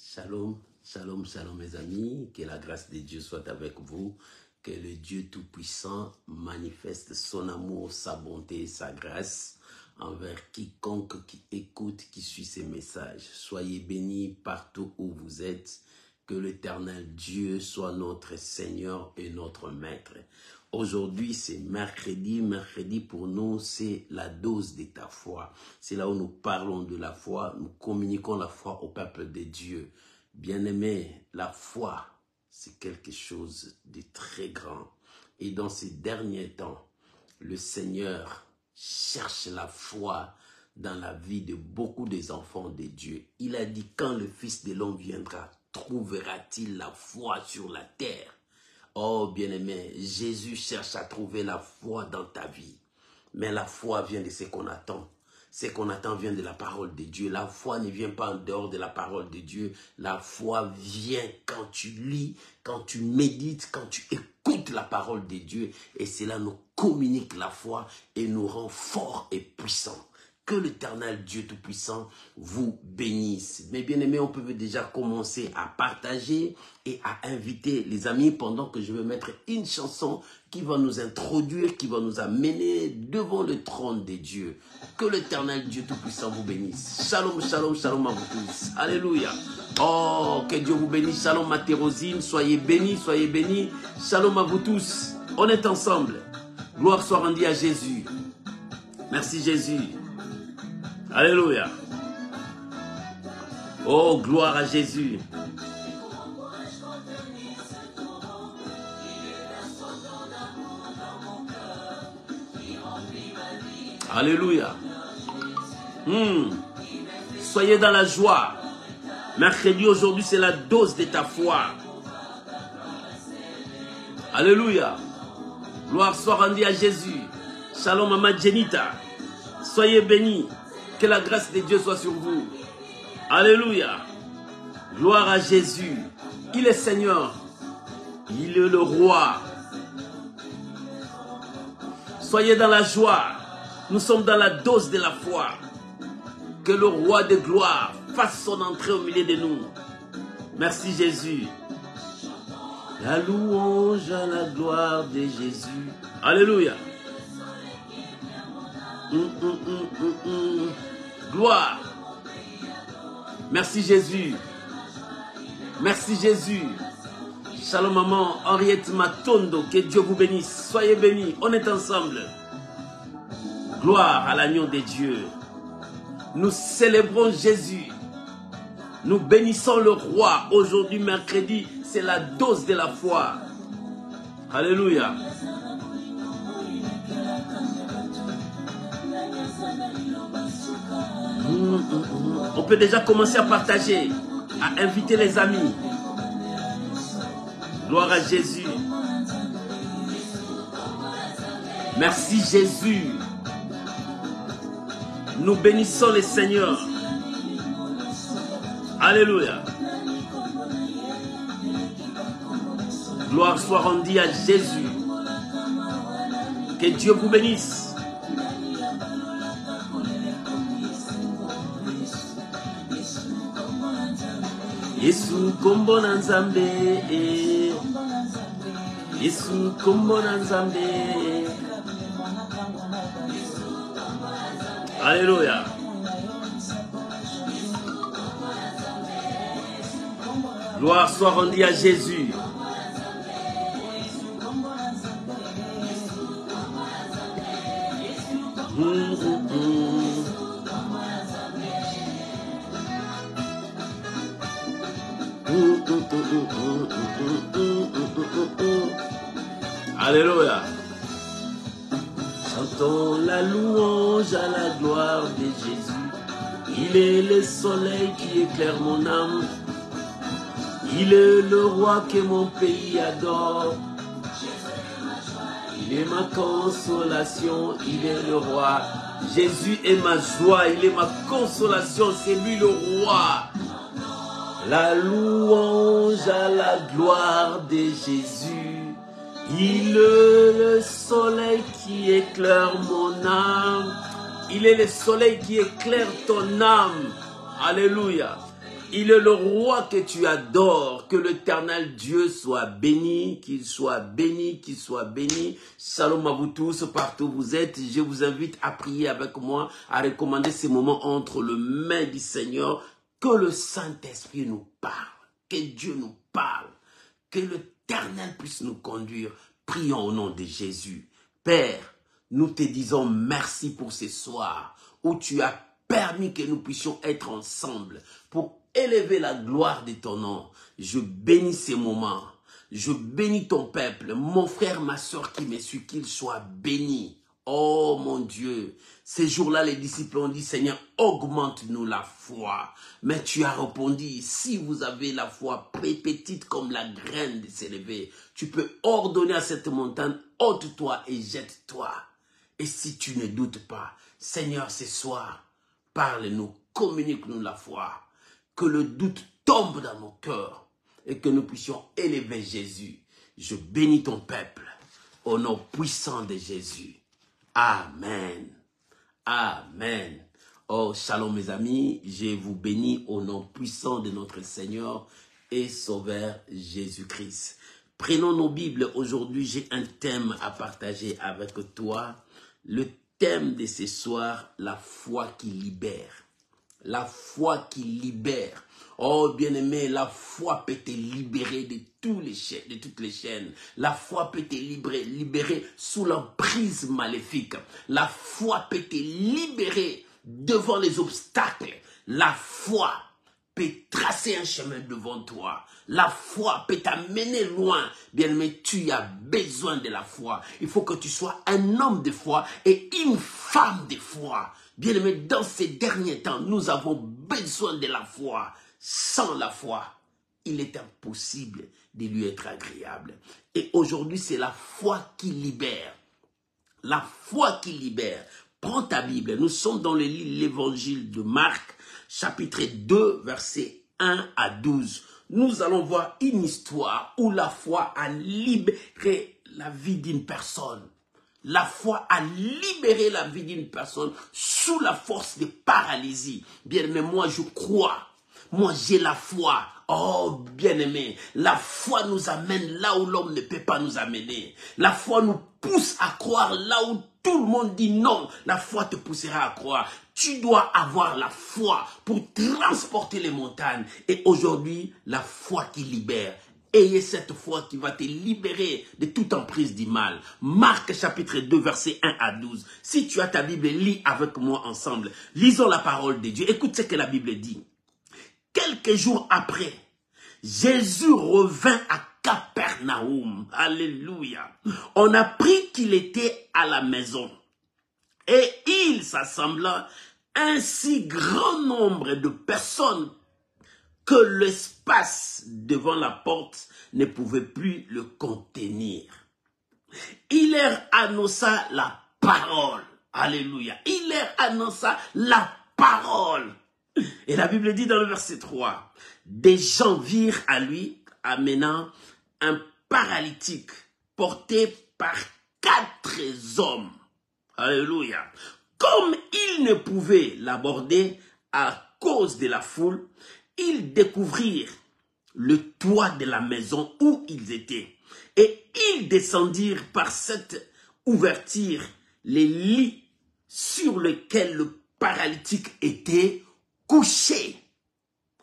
Shalom, shalom, shalom mes amis, que la grâce de Dieu soit avec vous, que le Dieu Tout-Puissant manifeste son amour, sa bonté et sa grâce envers quiconque qui écoute, qui suit ses messages. Soyez bénis partout où vous êtes, que l'Éternel Dieu soit notre Seigneur et notre Maître. Aujourd'hui, c'est mercredi. Mercredi, pour nous, c'est la dose de ta foi. C'est là où nous parlons de la foi. Nous communiquons la foi au peuple de Dieu. Bien-aimés, la foi, c'est quelque chose de très grand. Et dans ces derniers temps, le Seigneur cherche la foi dans la vie de beaucoup des enfants de Dieu. Il a dit, quand le Fils de l'homme viendra, trouvera-t-il la foi sur la terre? Oh bien-aimé, Jésus cherche à trouver la foi dans ta vie. Mais la foi vient de ce qu'on attend. Ce qu'on attend vient de la parole de Dieu. La foi ne vient pas en dehors de la parole de Dieu. La foi vient quand tu lis, quand tu médites, quand tu écoutes la parole de Dieu. Et cela nous communique la foi et nous rend forts et puissants. Que l'Éternel Dieu Tout-Puissant vous bénisse. Mais bien aimés, on peut déjà commencer à partager et à inviter les amis pendant que je vais mettre une chanson qui va nous introduire, qui va nous amener devant le trône de Dieu. Que l'Éternel Dieu Tout-Puissant vous bénisse. Shalom, shalom, shalom à vous tous. Alléluia. Oh, que Dieu vous bénisse. Shalom ma Thérosine. Soyez bénis, soyez bénis. Shalom à vous tous. On est ensemble. Gloire soit rendue à Jésus. Merci Jésus. Alléluia. Oh, gloire à Jésus. Alléluia. Soyez dans la joie. Mercredi, aujourd'hui, c'est la dose de ta foi. Alléluia. Gloire soit rendue à Jésus. Shalom, Mama Jenita. Soyez bénis. Que la grâce de Dieu soit sur vous. Alléluia. Gloire à Jésus. Il est Seigneur. Il est le roi. Soyez dans la joie. Nous sommes dans la dose de la foi. Que le roi de gloire fasse son entrée au milieu de nous. Merci Jésus. La louange à la gloire de Jésus. Alléluia. Gloire. Merci Jésus. Merci Jésus. Shalom maman Henriette Matondo. Que Dieu vous bénisse. Soyez bénis. On est ensemble. Gloire à l'agneau de Dieu. Nous célébrons Jésus. Nous bénissons le roi. Aujourd'hui mercredi, c'est la dose de la foi. Alléluia. On peut déjà commencer à partager, à inviter les amis. Gloire à Jésus. Merci Jésus. Nous bénissons le Seigneur. Alléluia. Gloire soit rendue à Jésus. Que Dieu vous bénisse. Yesu kombo na nzambe, Yesu kombo na nzambe. Alléluia. Gloire soit rendue à Jésus. Alléluia. Chantons la louange à la gloire de Jésus. Il est le soleil qui éclaire mon âme. Il est le roi que mon pays adore. Il est ma consolation, il est le roi. Jésus est ma joie, il est ma consolation, c'est lui le roi. La louange à la gloire de Jésus. Il est le soleil qui éclaire mon âme. Il est le soleil qui éclaire ton âme. Alléluia. Il est le roi que tu adores. Que l'Éternel Dieu soit béni, qu'il soit béni, qu'il soit béni. Shalom à vous tous, partout où vous êtes. Je vous invite à prier avec moi, à recommander ces moments entre les mains du Seigneur. Que le Saint-Esprit nous parle, que Dieu nous parle, que l'Éternel puisse nous conduire. Prions au nom de Jésus. Père, nous te disons merci pour ce soir où tu as permis que nous puissions être ensemble pour élever la gloire de ton nom. Je bénis ces moments. Je bénis ton peuple, mon frère, ma soeur qui me suit, qu'il soit béni. Oh mon Dieu, ces jours-là, les disciples ont dit, Seigneur, augmente-nous la foi. Mais tu as répondu, si vous avez la foi petite comme la graine de s'élever, tu peux ordonner à cette montagne, ôte-toi et jette-toi. Et si tu ne doutes pas, Seigneur, ce soir, parle-nous, communique-nous la foi. Que le doute tombe dans nos cœurs et que nous puissions élever Jésus. Je bénis ton peuple au nom puissant de Jésus. Amen. Amen. Oh, shalom mes amis, je vous bénis au nom puissant de notre Seigneur et Sauveur Jésus-Christ. Prenons nos Bibles. Aujourd'hui, j'ai un thème à partager avec toi. Le thème de ce soir, la foi qui libère. La foi qui libère. Oh bien-aimé, la foi peut te libérer de toutes les chaînes. La foi peut te libérer sous l'emprise maléfique. La foi peut te libérer devant les obstacles. La foi peut tracer un chemin devant toi. La foi peut t'amener loin. Bien-aimé, tu as besoin de la foi. Il faut que tu sois un homme de foi et une femme de foi. Bien-aimé, dans ces derniers temps, nous avons besoin de la foi. Sans la foi, il est impossible de lui être agréable. Et aujourd'hui, c'est la foi qui libère. La foi qui libère. Prends ta Bible. Nous sommes dans l'évangile de Marc, chapitre 2, versets 1 à 12. Nous allons voir une histoire où la foi a libéré la vie d'une personne. La foi a libéré la vie d'une personne sous la force de paralysie. Bien-aimé, moi je crois. Moi j'ai la foi. Oh bien-aimé, la foi nous amène là où l'homme ne peut pas nous amener. La foi nous pousse à croire là où tout le monde dit non. La foi te poussera à croire. Tu dois avoir la foi pour transporter les montagnes. Et aujourd'hui, la foi qui libère. Ayez cette foi qui va te libérer de toute emprise du mal. Marc chapitre 2 verset 1 à 12. Si tu as ta Bible, lis avec moi ensemble. Lisons la parole de Dieu. Écoute ce que la Bible dit. Quelques jours après, Jésus revint à Capernaum. Alléluia. On apprit qu'il était à la maison. Et il s'assembla un si grand nombre de personnes que l'espace devant la porte ne pouvait plus le contenir. Il leur annonça la parole. Alléluia. Il leur annonça la parole. Et la Bible dit dans le verset 3, des gens virent à lui amenant un paralytique porté par 4 hommes. Alléluia. Comme ils ne pouvaient l'aborder à cause de la foule, ils découvrirent le toit de la maison où ils étaient. Et ils descendirent par cette ouverture les lits sur lesquels le paralytique était couché.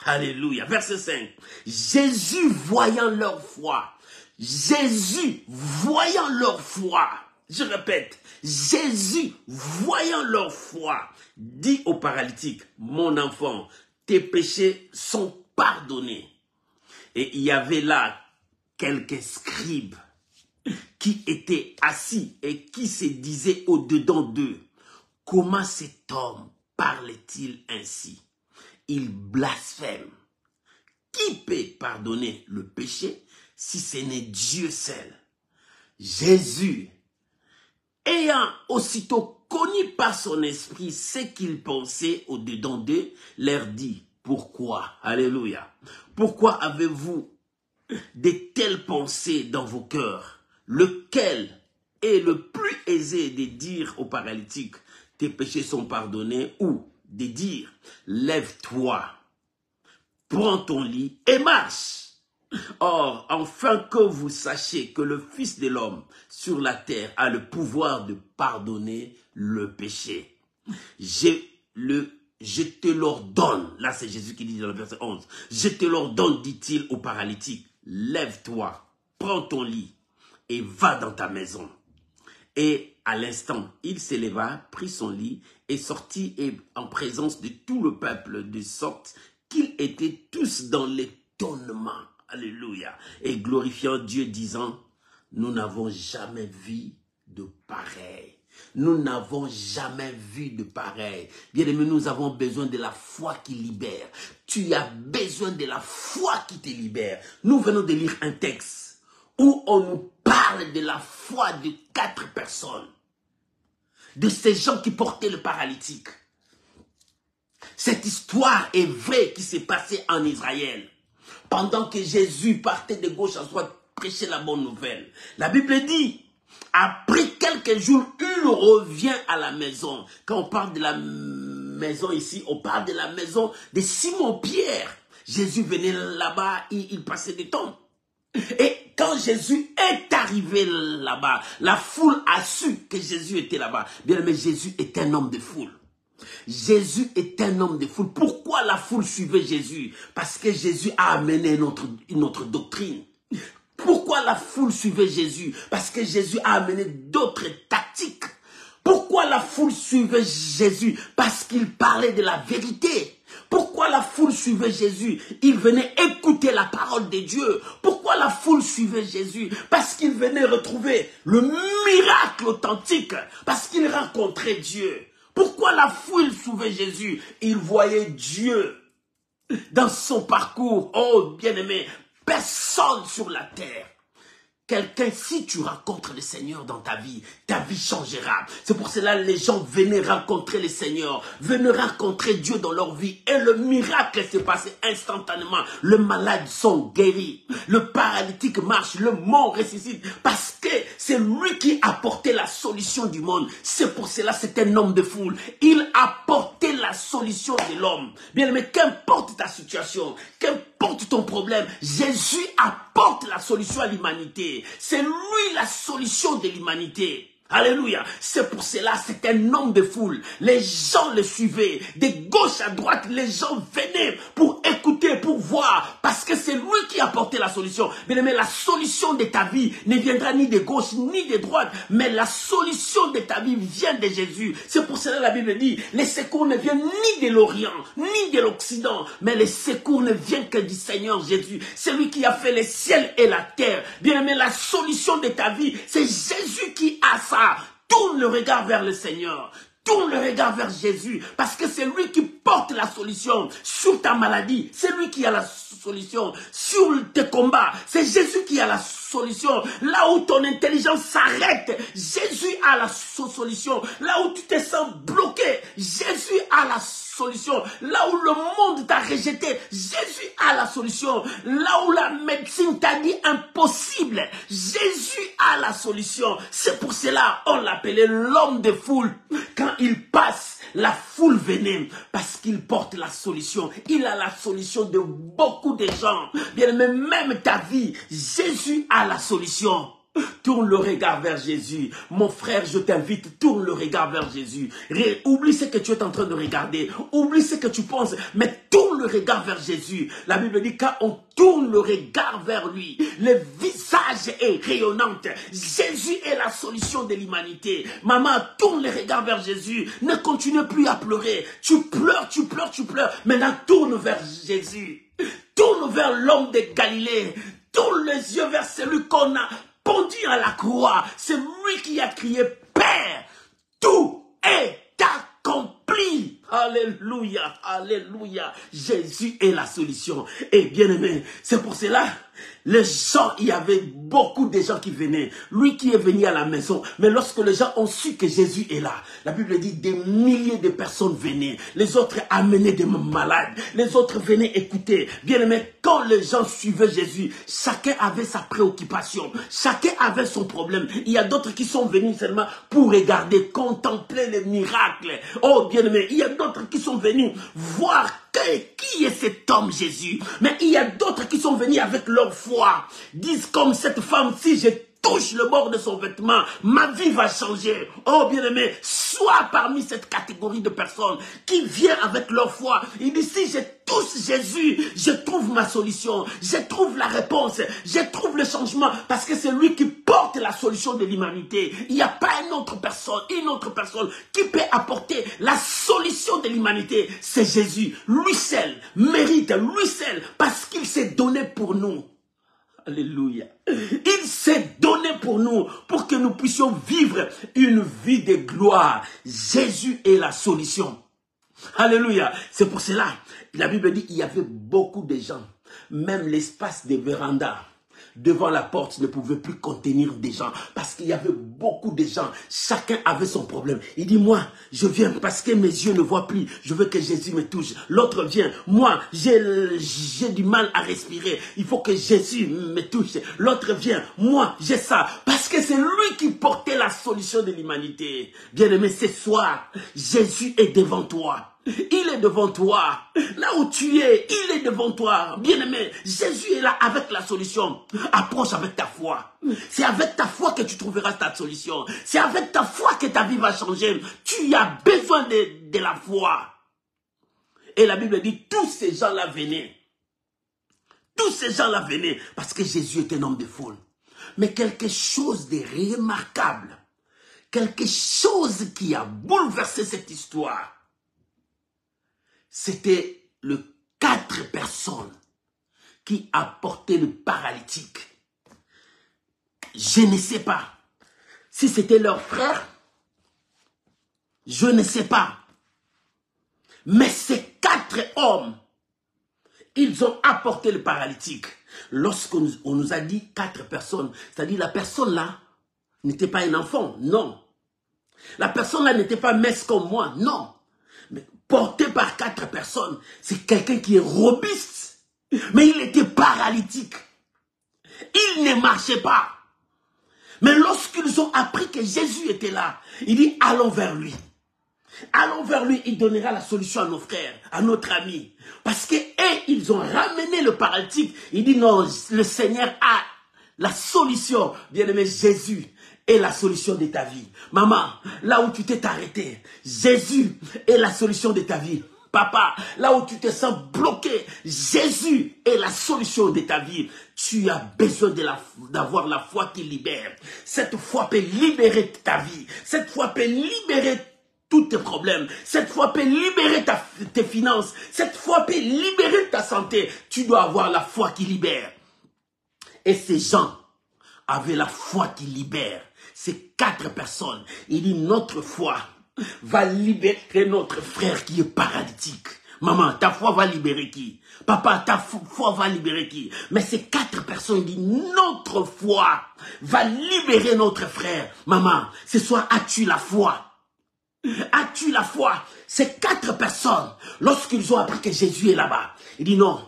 Alléluia. Verset 5. Jésus voyant leur foi. Jésus voyant leur foi. Je répète. Jésus voyant leur foi dit au paralytique, mon enfant, tes péchés sont pardonnés. Et il y avait là quelques scribes qui étaient assis et qui se disaient au-dedans d'eux, comment cet homme parle-t-il ainsi? Il blasphème. Qui peut pardonner le péché si ce n'est Dieu seul? Jésus, ayant aussitôt connu par son esprit ce qu'il pensait au-dedans d'eux, leur dit, pourquoi? Alléluia. Pourquoi avez-vous de telles pensées dans vos cœurs? Lequel est le plus aisé de dire au paralytique, tes péchés sont pardonnés, ou de dire, lève-toi, prends ton lit et marche. Or, afin que vous sachiez que le Fils de l'homme sur la terre a le pouvoir de pardonner le péché. Je te l'ordonne, là c'est Jésus qui dit dans le verset 11, je te l'ordonne, dit-il au paralytique, lève-toi, prends ton lit et va dans ta maison. Et à l'instant, il s'éleva, prit son lit et sortit en présence de tout le peuple, de sorte qu'ils étaient tous dans l'étonnement. Alléluia. Et glorifiant Dieu, disant, nous n'avons jamais vu de pareil. Nous n'avons jamais vu de pareil. Bien-aimés, nous avons besoin de la foi qui libère. Tu as besoin de la foi qui te libère. Nous venons de lire un texte où on nous parle de la foi de 4 personnes. De ces gens qui portaient le paralytique. Cette histoire est vraie qui s'est passée en Israël. Pendant que Jésus partait de gauche à droite prêcher la bonne nouvelle. La Bible dit, après quelques jours, il revient à la maison. Quand on parle de la maison ici, on parle de la maison de Simon-Pierre. Jésus venait là-bas, il passait du temps. Et quand Jésus est arrivé là-bas, la foule a su que Jésus était là-bas. Bien aimé, Jésus est un homme de foule. Jésus est un homme de foule. Pourquoi la foule suivait Jésus? Parce que Jésus a amené une autre doctrine. Pourquoi la foule suivait Jésus? Parce que Jésus a amené d'autres tactiques. Pourquoi la foule suivait Jésus? Parce qu'il parlait de la vérité. Pourquoi la foule suivait Jésus? Il venait écouter la parole de Dieu. Pourquoi la foule suivait Jésus? Parce qu'il venait retrouver le miracle authentique. Parce qu'il rencontrait Dieu. Pourquoi la foule suivait Jésus? Il voyait Dieu dans son parcours. Oh, bien-aimé, personne sur la terre. Quelqu'un, si tu rencontres le Seigneur dans ta vie changera. C'est pour cela que les gens venaient rencontrer le Seigneur, venaient rencontrer Dieu dans leur vie. Et le miracle s'est passé instantanément. Les malades sont guéris, le paralytique marche, le mort ressuscite. Parce que c'est lui qui a apporté la solution du monde. C'est pour cela que c'est un homme de foule. Il a apporté la solution de l'homme. Bien aimé, qu'importe ta situation, qu'importe ton problème, Jésus apporte la solution à l'humanité. C'est lui la solution de l'humanité. Alléluia. C'est pour cela, c'est un homme de foule. Les gens le suivaient. De gauche à droite, les gens venaient pour écouter, pour voir. Parce que c'est lui qui a apporté la solution. Bien aimé, la solution de ta vie ne viendra ni de gauche ni de droite. Mais la solution de ta vie vient de Jésus. C'est pour cela que la Bible dit, les secours ne viennent ni de l'Orient, ni de l'Occident. Mais les secours ne viennent que du Seigneur Jésus. C'est lui qui a fait les ciels et la terre. Bien aimé, la solution de ta vie, c'est Jésus qui a ça. Tourne le regard vers le Seigneur. Tourne le regard vers Jésus. Parce que c'est lui qui porte la solution sur ta maladie. C'est lui qui a la solution sur tes combats. C'est Jésus qui a la solution. Là où ton intelligence s'arrête, Jésus a la solution. Là où tu te sens bloqué, Jésus a la solution. Là où le monde t'a rejeté, Jésus a la solution. Là où la médecine t'a dit impossible, Jésus a la solution. C'est pour cela on l'appelait l'homme de foule. Quand il passe, la foule venait parce qu'il porte la solution. Il a la solution de beaucoup de gens. Bien même ta vie, Jésus a la solution. Tourne le regard vers Jésus. Mon frère, je t'invite, tourne le regard vers Jésus. Oublie ce que tu es en train de regarder. Oublie ce que tu penses, mais tourne le regard vers Jésus. La Bible dit quand on tourne le regard vers lui, le visage est rayonnant. Jésus est la solution de l'humanité. Maman, tourne le regard vers Jésus. Ne continue plus à pleurer. Tu pleures, tu pleures, tu pleures. Maintenant, tourne vers Jésus. Tourne vers l'homme de Galilée. Tourne les yeux vers celui qu'on a pendu à la croix. C'est lui qui a crié, Père, tout est accompli. Alléluia, alléluia. Jésus est la solution. Et bien aimé, c'est pour cela, les gens, il y avait beaucoup de gens qui venaient. Lui qui est venu à la maison. Mais lorsque les gens ont su que Jésus est là, la Bible dit des milliers de personnes venaient. Les autres amenaient des malades. Les autres venaient écouter. Bien aimé, quand les gens suivaient Jésus, chacun avait sa préoccupation. Chacun avait son problème. Il y a d'autres qui sont venus seulement pour regarder, contempler les miracles. Oh bien aimé, il y a d'autres qui sont venus voir qui qui est cet homme Jésus? Mais il y a d'autres qui sont venus avec leur foi, disent comme cette femme, si je touche le bord de son vêtement, ma vie va changer. Oh bien-aimé, sois parmi cette catégorie de personnes qui vient avec leur foi. Il dit, si je touche Jésus, je trouve ma solution, je trouve la réponse, je trouve le changement, parce que c'est lui qui porte la solution de l'humanité. Il n'y a pas une autre personne qui peut apporter la solution de l'humanité. C'est Jésus. Lui seul mérite, lui seul, parce qu'il s'est donné pour nous. Alléluia. Il s'est donné pour nous, pour que nous puissions vivre une vie de gloire. Jésus est la solution. Alléluia. C'est pour cela, la Bible dit, il y avait beaucoup de gens. Même l'espace des vérandas devant la porte ne pouvait plus contenir des gens. Parce qu'il y avait beaucoup de gens. Chacun avait son problème. Il dit, moi, je viens parce que mes yeux ne voient plus. Je veux que Jésus me touche. L'autre vient. Moi, j'ai du mal à respirer. Il faut que Jésus me touche. L'autre vient. Moi, j'ai ça. Parce que c'est lui qui portait la solution de l'humanité. Bien-aimé, ce soir, Jésus est devant toi. Il est devant toi. Là où tu es, il est devant toi. Bien-aimé, Jésus est là avec la solution. Approche avec ta foi. C'est avec ta foi que tu trouveras ta solution. C'est avec ta foi que ta vie va changer. Tu as besoin de la foi. Et la Bible dit, tous ces gens-là venaient. Tous ces gens-là venaient parce que Jésus est un homme de foule. Mais quelque chose de remarquable, quelque chose qui a bouleversé cette histoire, c'était les 4 personnes qui apportaient le paralytique. Je ne sais pas si c'était leur frère. Je ne sais pas. Mais ces 4 hommes, ils ont apporté le paralytique. Lorsqu'on nous a dit 4 personnes, c'est-à-dire la personne là n'était pas un enfant, non. La personne là n'était pas mince comme moi, non. Mais porté par 4 personnes, c'est quelqu'un qui est robuste, mais il était paralytique. Il ne marchait pas. Mais lorsqu'ils ont appris que Jésus était là, il dit, allons vers lui. Allons vers lui, il donnera la solution à nos frères, à notre ami. Parce que ils ont ramené le paralytique. Il dit, non, le Seigneur a la solution. Bien-aimé, Jésus est la solution de ta vie. Maman, là où tu t'es arrêté, Jésus est la solution de ta vie. Papa, là où tu te sens bloqué, Jésus est la solution de ta vie. Tu as besoin d'avoir la foi qui libère. Cette foi peut libérer ta vie. Cette foi peut libérer tous tes problèmes. Cette foi peut libérer tes finances. Cette foi peut libérer ta santé. Tu dois avoir la foi qui libère. Et ces gens avaient la foi qui libère. Ces 4 personnes, il dit, notre foi va libérer notre frère qui est paralytique. Maman, ta foi va libérer qui? Papa, ta foi va libérer qui? Mais ces 4 personnes, il dit, notre foi va libérer notre frère. Maman, ce soir, as-tu la foi? As-tu la foi? Ces 4 personnes, lorsqu'ils ont appris que Jésus est là-bas, il dit, non,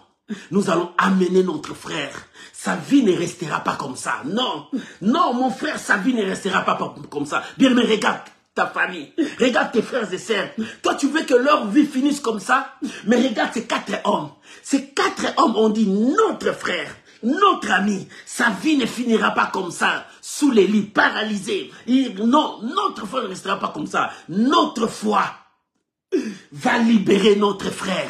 nous allons amener notre frère. Sa vie ne restera pas comme ça. Non, non, mon frère, sa vie ne restera pas comme ça. Bien, mais regarde ta famille. Regarde tes frères et sœurs. Toi, tu veux que leur vie finisse comme ça? Mais regarde ces 4 hommes. Ces 4 hommes ont dit, notre frère, notre ami, sa vie ne finira pas comme ça, sous les lits, paralysé. Non, notre foi ne restera pas comme ça. Notre foi va libérer notre frère.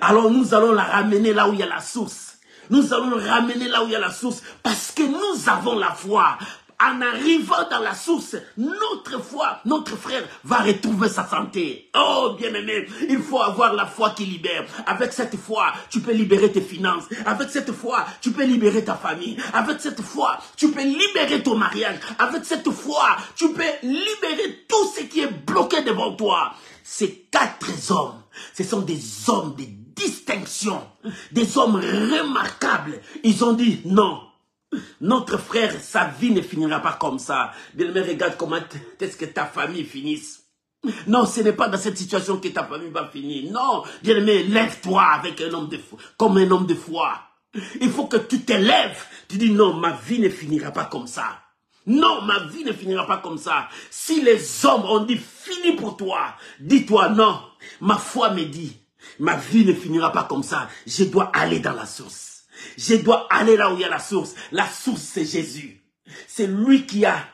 Alors nous allons la ramener là où il y a la source. Nous allons le ramener là où il y a la source. Parce que nous avons la foi. En arrivant dans la source, notre foi, notre frère va retrouver sa santé. Oh, bien-aimé, il faut avoir la foi qui libère. Avec cette foi, tu peux libérer tes finances. Avec cette foi, tu peux libérer ta famille. Avec cette foi, tu peux libérer ton mariage. Avec cette foi, tu peux libérer tout ce qui est bloqué devant toi. Ces 4 hommes, ce sont des hommes de distinction, des hommes remarquables. Ils ont dit non. Notre frère, sa vie ne finira pas comme ça. Bien-aimé, regarde comment est-ce que ta famille finisse. Non, ce n'est pas dans cette situation que ta famille va finir. Non, bien-aimé, lève-toi avec un homme de foi, comme un homme de foi. Il faut que tu te lèves. Tu dis non, ma vie ne finira pas comme ça. Non, ma vie ne finira pas comme ça. Si les hommes ont dit fini pour toi, dis-toi non, ma foi me dit Ma vie ne finira pas comme ça. Je dois aller dans la source. Je dois aller là où il y a la source. La source, c'est Jésus. C'est lui qui a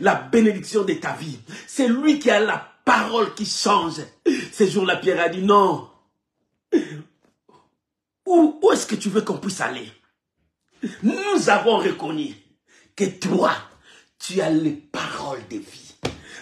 la bénédiction de ta vie. C'est lui qui a la parole qui change. Ce jour-là, Pierre a dit non. Où est-ce que tu veux qu'on puisse aller? Nous avons reconnu que toi, tu as les paroles de vie.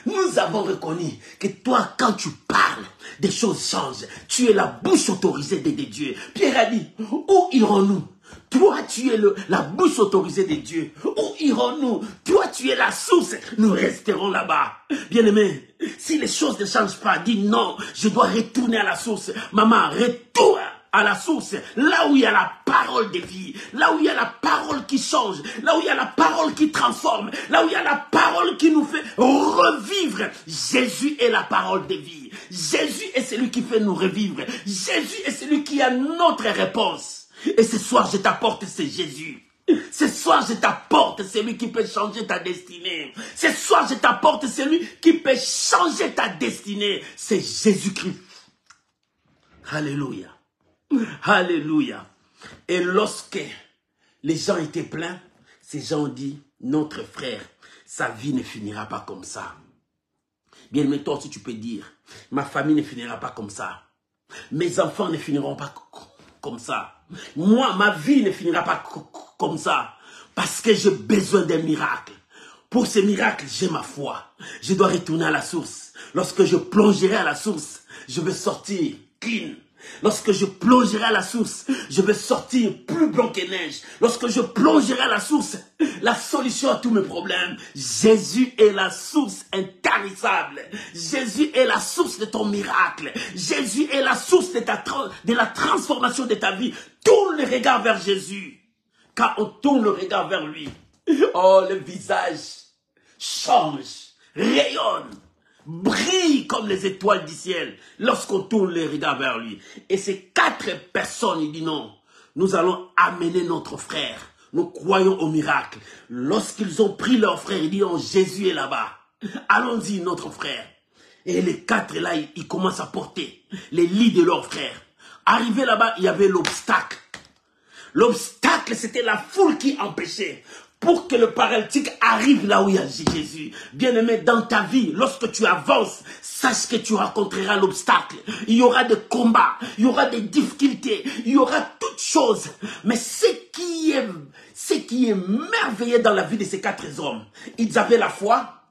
Nous avons reconnu que toi, quand tu parles, des choses changent. Tu es la bouche autorisée de Dieu. Pierre a dit, où irons-nous? Toi, tu es la bouche autorisée de Dieu. Où irons-nous? Toi, tu es la source. Nous resterons là-bas. Bien-aimé, si les choses ne changent pas, dis non, je dois retourner à la source. Maman, retourne à la source, là où il y a la parole de vie, là où il y a la parole qui change, là où il y a la parole qui transforme, là où il y a la parole qui nous fait revivre. Jésus est la parole de vie. Jésus est celui qui fait nous revivre. Jésus est celui qui a notre réponse. Et ce soir, je t'apporte ce Jésus. Ce soir, je t'apporte celui qui peut changer ta destinée. Ce soir, je t'apporte celui qui peut changer ta destinée. C'est Jésus-Christ. Alléluia. Alléluia. Et lorsque les gens étaient pleins, ces gens ont dit, notre frère, sa vie ne finira pas comme ça. Bien, mais toi aussi tu peux dire, ma famille ne finira pas comme ça. Mes enfants ne finiront pas comme ça. Moi, ma vie ne finira pas comme ça. Parce que j'ai besoin d'un miracle. Pour ce miracle, j'ai ma foi. Je dois retourner à la source. Lorsque je plongerai à la source, je vais sortir clean. Lorsque je plongerai à la source, je vais sortir plus blanc que neige. Lorsque je plongerai à la source, la solution à tous mes problèmes. Jésus est la source intarissable. Jésus est la source de ton miracle. Jésus est la source de la transformation de ta vie. Tourne le regard vers Jésus. Quand on tourne le regard vers lui, oh, le visage change, rayonne, brille comme les étoiles du ciel lorsqu'on tourne les regards vers lui. Et ces 4 personnes, il dit non, nous allons amener notre frère. Nous croyons au miracle. Lorsqu'ils ont pris leur frère, ils disent, oh, Jésus est là-bas. Allons-y, notre frère. Et les 4 là, ils commencent à porter les lits de leur frère. Arrivé là-bas, il y avait l'obstacle. L'obstacle, c'était la foule qui empêchait. Pour que le paralytique arrive là où il y a Jésus. Bien-aimé, dans ta vie, lorsque tu avances, sache que tu rencontreras l'obstacle. Il y aura des combats, il y aura des difficultés, il y aura toutes choses. Mais ce qui est merveilleux dans la vie de ces 4 hommes, ils avaient la foi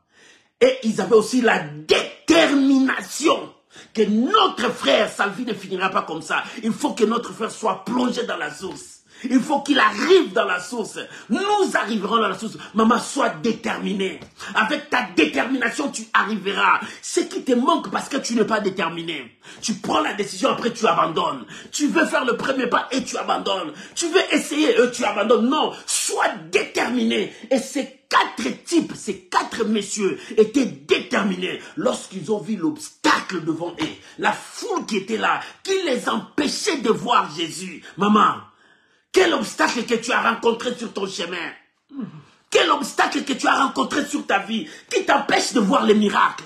et ils avaient aussi la détermination. Que notre frère, sa vie ne finira pas comme ça. Il faut que notre frère soit plongé dans la source. Il faut qu'il arrive dans la source. Nous arriverons dans la source. Maman, sois déterminée. Avec ta détermination, tu arriveras. Ce qui te manque parce que tu n'es pas déterminé. Tu prends la décision, après tu abandonnes. Tu veux faire le premier pas et tu abandonnes. Tu veux essayer et tu abandonnes. Non, sois déterminé. Et ces 4 types, ces 4 messieurs étaient déterminés lorsqu'ils ont vu l'obstacle devant eux. La foule qui était là, qui les empêchait de voir Jésus. Maman, quel obstacle que tu as rencontré sur ton chemin? Quel obstacle que tu as rencontré sur ta vie qui t'empêche de voir les miracles?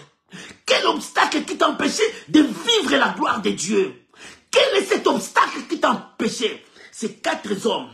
Quel obstacle qui t'empêchait de vivre la gloire de Dieu? Quel est cet obstacle qui t'empêchait? Ces 4 hommes,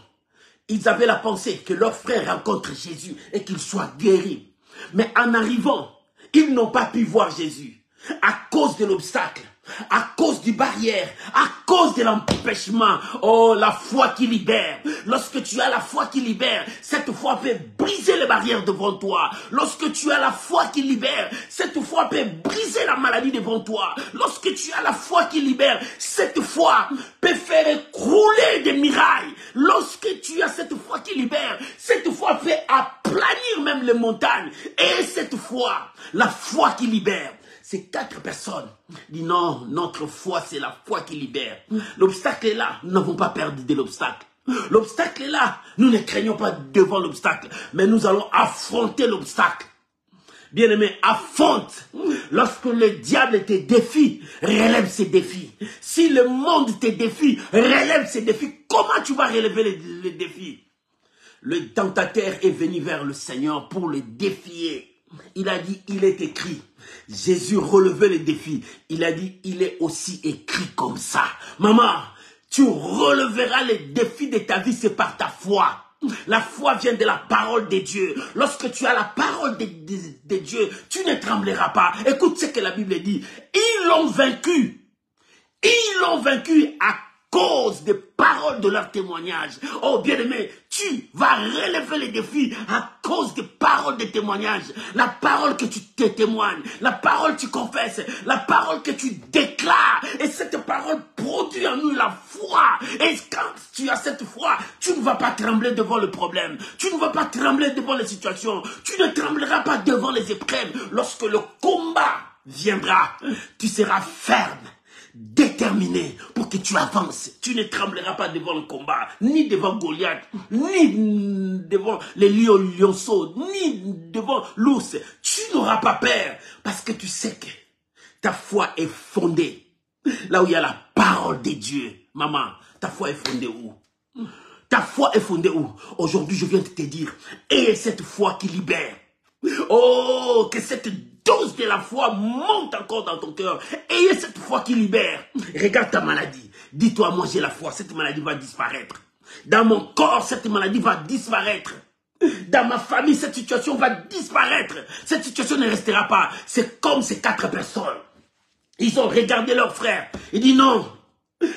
ils avaient la pensée que leur frère rencontre Jésus et qu'il soit guéri. Mais en arrivant, ils n'ont pas pu voir Jésus à cause de l'obstacle. À cause du barrière, à cause de l'empêchement. Oh, la foi qui libère. Lorsque tu as la foi qui libère, cette foi peut briser les barrières devant toi. Lorsque tu as la foi qui libère, cette foi peut briser la maladie devant toi. Lorsque tu as la foi qui libère, cette foi peut faire écrouler des murailles. Lorsque tu as cette foi qui libère, cette foi fait aplanir même les montagnes. Et cette foi, la foi qui libère, ces 4 personnes disent non, notre foi c'est la foi qui libère. L'obstacle est là, nous n'avons pas perdu de l'obstacle. L'obstacle est là, nous ne craignons pas devant l'obstacle, mais nous allons affronter l'obstacle. Bien-aimé, affronte. Lorsque le diable te défie, relève ses défis. Si le monde te défie, relève ses défis. Comment tu vas relever les défis? Le tentateur est venu vers le Seigneur pour le défier. Il a dit, il est écrit. Jésus relevait les défis. Il a dit, il est aussi écrit comme ça. Maman, tu releveras les défis de ta vie, c'est par ta foi. La foi vient de la parole de Dieu. Lorsque tu as la parole de Dieu, tu ne trembleras pas. Écoute ce que la Bible dit. Ils l'ont vaincu. Ils l'ont vaincu à cause des paroles de leur témoignage. Oh bien-aimé, tu vas relever les défis à cause des paroles de témoignage. La parole que tu te témoignes, la parole que tu confesses, la parole que tu déclares. Et cette parole produit en nous la foi. Et quand tu as cette foi, tu ne vas pas trembler devant le problème. Tu ne vas pas trembler devant les situations. Tu ne trembleras pas devant les épreuves. Lorsque le combat viendra, tu seras ferme, déterminé pour que tu avances. Tu ne trembleras pas devant le combat, ni devant Goliath, ni devant les lionceaux, ni devant l'ours. Tu n'auras pas peur parce que tu sais que ta foi est fondée là où il y a la parole de Dieu. Maman, ta foi est fondée où? Ta foi est fondée où? Aujourd'hui, je viens de te dire, et cette foi qui libère. Oh, que cette dose de la foi monte encore dans ton cœur. Ayez cette foi qui libère. Regarde ta maladie. Dis-toi, moi j'ai la foi, cette maladie va disparaître. Dans mon corps, cette maladie va disparaître. Dans ma famille, cette situation va disparaître. Cette situation ne restera pas. C'est comme ces 4 personnes. Ils ont regardé leur frère. Ils disent non,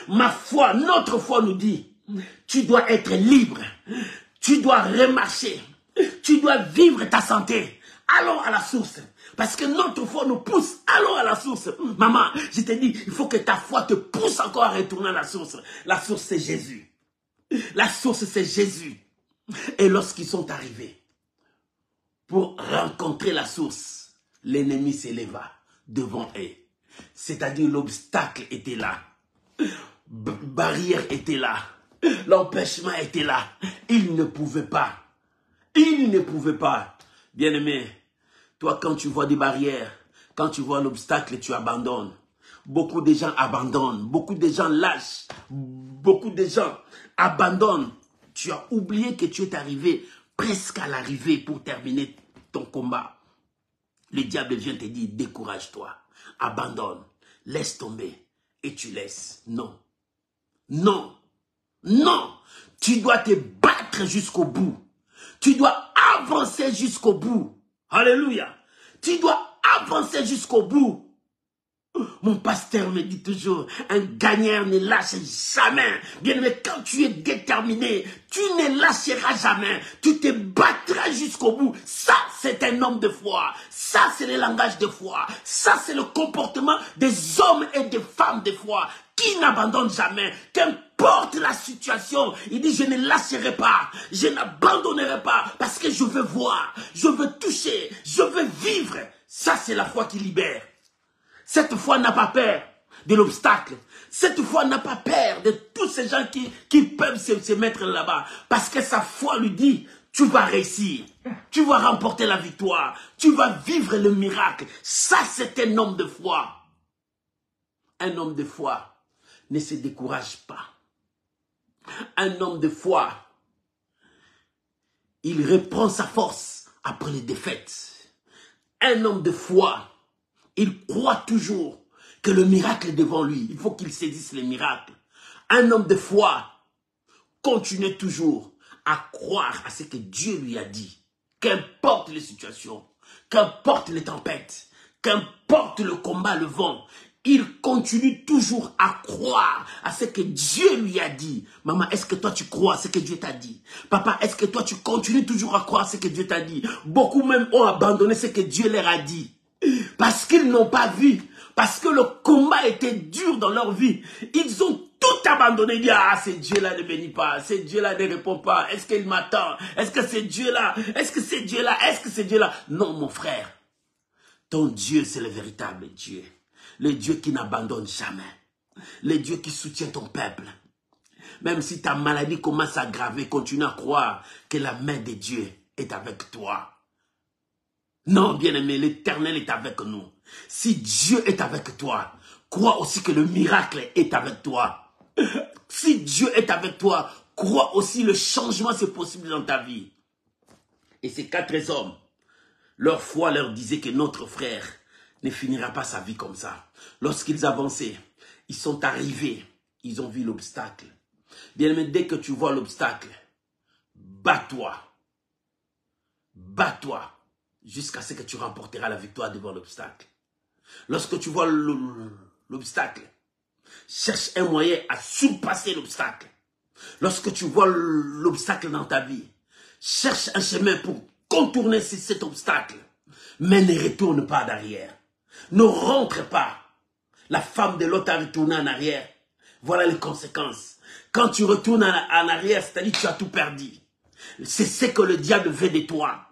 ma foi, notre foi nous dit, tu dois être libre. Tu dois remarcher. Tu dois vivre ta santé. Allons à la source. Parce que notre foi nous pousse. Allons à la source. Maman, je te dis, il faut que ta foi te pousse encore à retourner à la source. La source, c'est Jésus. La source, c'est Jésus. Et lorsqu'ils sont arrivés pour rencontrer la source, l'ennemi s'éleva devant eux. C'est-à-dire l'obstacle était là. Barrière était là. L'empêchement était là. Il ne pouvait pas. Il ne pouvait pas. Bien-aimé, toi quand tu vois des barrières, quand tu vois l'obstacle, tu abandonnes. Beaucoup de gens abandonnent. Beaucoup de gens lâchent. Beaucoup de gens abandonnent. Tu as oublié que tu es arrivé presque à l'arrivée pour terminer ton combat. Le diable vient te dire, décourage-toi, abandonne, laisse tomber. Et tu laisses. Non. Non. Non. Tu dois te battre jusqu'au bout. Tu dois avancer jusqu'au bout. Alléluia. Tu dois avancer jusqu'au bout. Mon pasteur me dit toujours, un gagnant ne lâche jamais. Bien aimé, quand tu es déterminé, tu ne lâcheras jamais. Tu te battras jusqu'au bout. Ça, c'est un homme de foi. Ça, c'est le langage de foi. Ça, c'est le comportement des hommes et des femmes de foi qui n'abandonnent jamais. Qu'importe la situation, il dit, je ne lâcherai pas. Je n'abandonnerai pas parce que je veux voir. Je veux toucher. Je veux vivre. Ça, c'est la foi qui libère. Cette foi n'a pas peur de l'obstacle. Cette foi n'a pas peur de tous ces gens qui peuvent se mettre là-bas. Parce que sa foi lui dit, tu vas réussir. Tu vas remporter la victoire. Tu vas vivre le miracle. Ça, c'est un homme de foi. Un homme de foi ne se décourage pas. Un homme de foi, il reprend sa force après les défaites. Un homme de foi, il croit toujours que le miracle est devant lui. Il faut qu'il saisisse le miracle. Un homme de foi continue toujours à croire à ce que Dieu lui a dit. Qu'importe les situations, qu'importe les tempêtes, qu'importe le combat, le vent, il continue toujours à croire à ce que Dieu lui a dit. Maman, est-ce que toi tu crois à ce que Dieu t'a dit? Papa, est-ce que toi tu continues toujours à croire à ce que Dieu t'a dit? Beaucoup même ont abandonné ce que Dieu leur a dit. Parce qu'ils n'ont pas vu. Parce que le combat était dur dans leur vie. Ils ont tout abandonné. Ils disent, ah, ce Dieu-là ne bénit pas. Ce Dieu-là ne répond pas. Est-ce qu'il m'attend? Est-ce que c'est Dieu-là? Est-ce que c'est Dieu-là? Est-ce que c'est Dieu-là? Non, mon frère. Ton Dieu, c'est le véritable Dieu. Le Dieu qui n'abandonne jamais. Le Dieu qui soutient ton peuple. Même si ta maladie commence à aggraver, continue à croire que la main de Dieu est avec toi. Non, bien-aimé, l'Éternel est avec nous. Si Dieu est avec toi, crois aussi que le miracle est avec toi. Si Dieu est avec toi, crois aussi le changement c'est possible dans ta vie. Et ces 4 hommes, Leur foi leur disait que notre frère ne finira pas sa vie comme ça. Lorsqu'ils avançaient, ils sont arrivés, ils ont vu l'obstacle. Bien-aimé, dès que tu vois l'obstacle, bats-toi. Bats-toi jusqu'à ce que tu remporteras la victoire devant l'obstacle. Lorsque tu vois l'obstacle, cherche un moyen à surpasser l'obstacle. Lorsque tu vois l'obstacle dans ta vie, cherche un chemin pour contourner cet obstacle. Mais ne retourne pas d'arrière. Ne rentre pas. La femme de l'autre a retourné en arrière. Voilà les conséquences. Quand tu retournes en arrière, c'est-à-dire que tu as tout perdu. C'est ce que le diable veut de toi.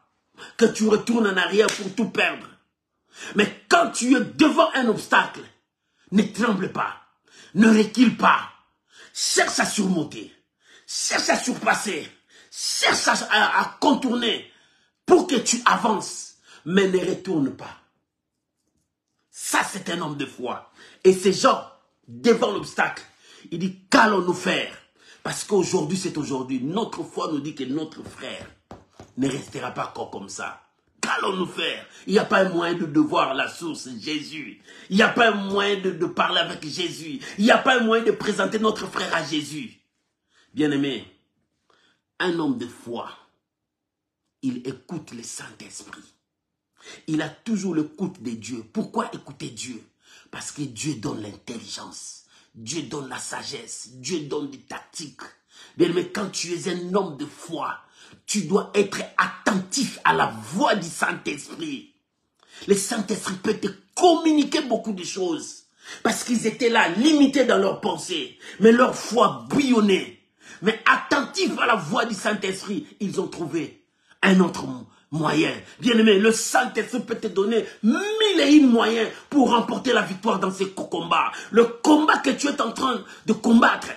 Que tu retournes en arrière pour tout perdre. Mais quand tu es devant un obstacle, ne tremble pas. Ne recule pas. Cherche à surmonter. Cherche à surpasser. Cherche à contourner pour que tu avances. Mais ne retourne pas. Ça, c'est un homme de foi. Et ces gens, devant l'obstacle, il dit, qu'allons-nous faire? Parce qu'aujourd'hui, c'est aujourd'hui. Notre foi nous dit que notre frère ne restera pas encore comme ça. Qu'allons-nous faire? Il n'y a pas un moyen de voir la source, Jésus. Il n'y a pas un moyen de parler avec Jésus. Il n'y a pas un moyen de présenter notre frère à Jésus. Bien-aimé, un homme de foi, il écoute le Saint-Esprit. Il a toujours l'écoute de Dieu. Pourquoi écouter Dieu? Parce que Dieu donne l'intelligence. Dieu donne la sagesse. Dieu donne des tactiques. Mais quand tu es un homme de foi, tu dois être attentif à la voix du Saint-Esprit. Le Saint-Esprit peut te communiquer beaucoup de choses. Parce qu'ils étaient là, limités dans leurs pensées. Mais leur foi bouillonnait. Mais attentifs à la voix du Saint-Esprit, ils ont trouvé un autre moyen. Bien-aimé, le Saint-Esprit peut te donner 1001 moyens pour remporter la victoire dans ces combats. Le combat que tu es en train de combattre,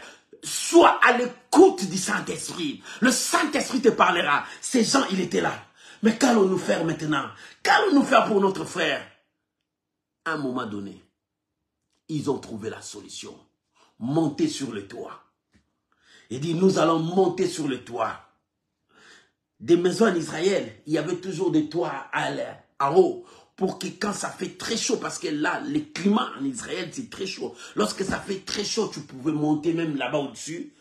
sois à l'écoute du Saint-Esprit. Le Saint-Esprit te parlera. Ces gens, ils étaient là. Mais qu'allons-nous faire maintenant? Qu'allons-nous faire pour notre frère? À un moment donné, ils ont trouvé la solution. Monter sur le toit. Il dit, nous allons monter sur le toit. Des maisons en Israël, il y avait toujours des toits en haut. Pour que quand ça fait très chaud, parce que là, le climat en Israël, c'est très chaud. Lorsque ça fait très chaud, tu pouvais monter même là-bas au-dessus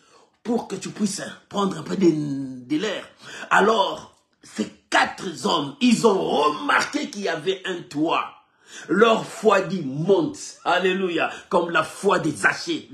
pour que tu puisses prendre un peu de l'air. Alors, ces 4 hommes, ils ont remarqué qu'il y avait un toit. Leur foi dit monte, alléluia, comme la foi des Zachée.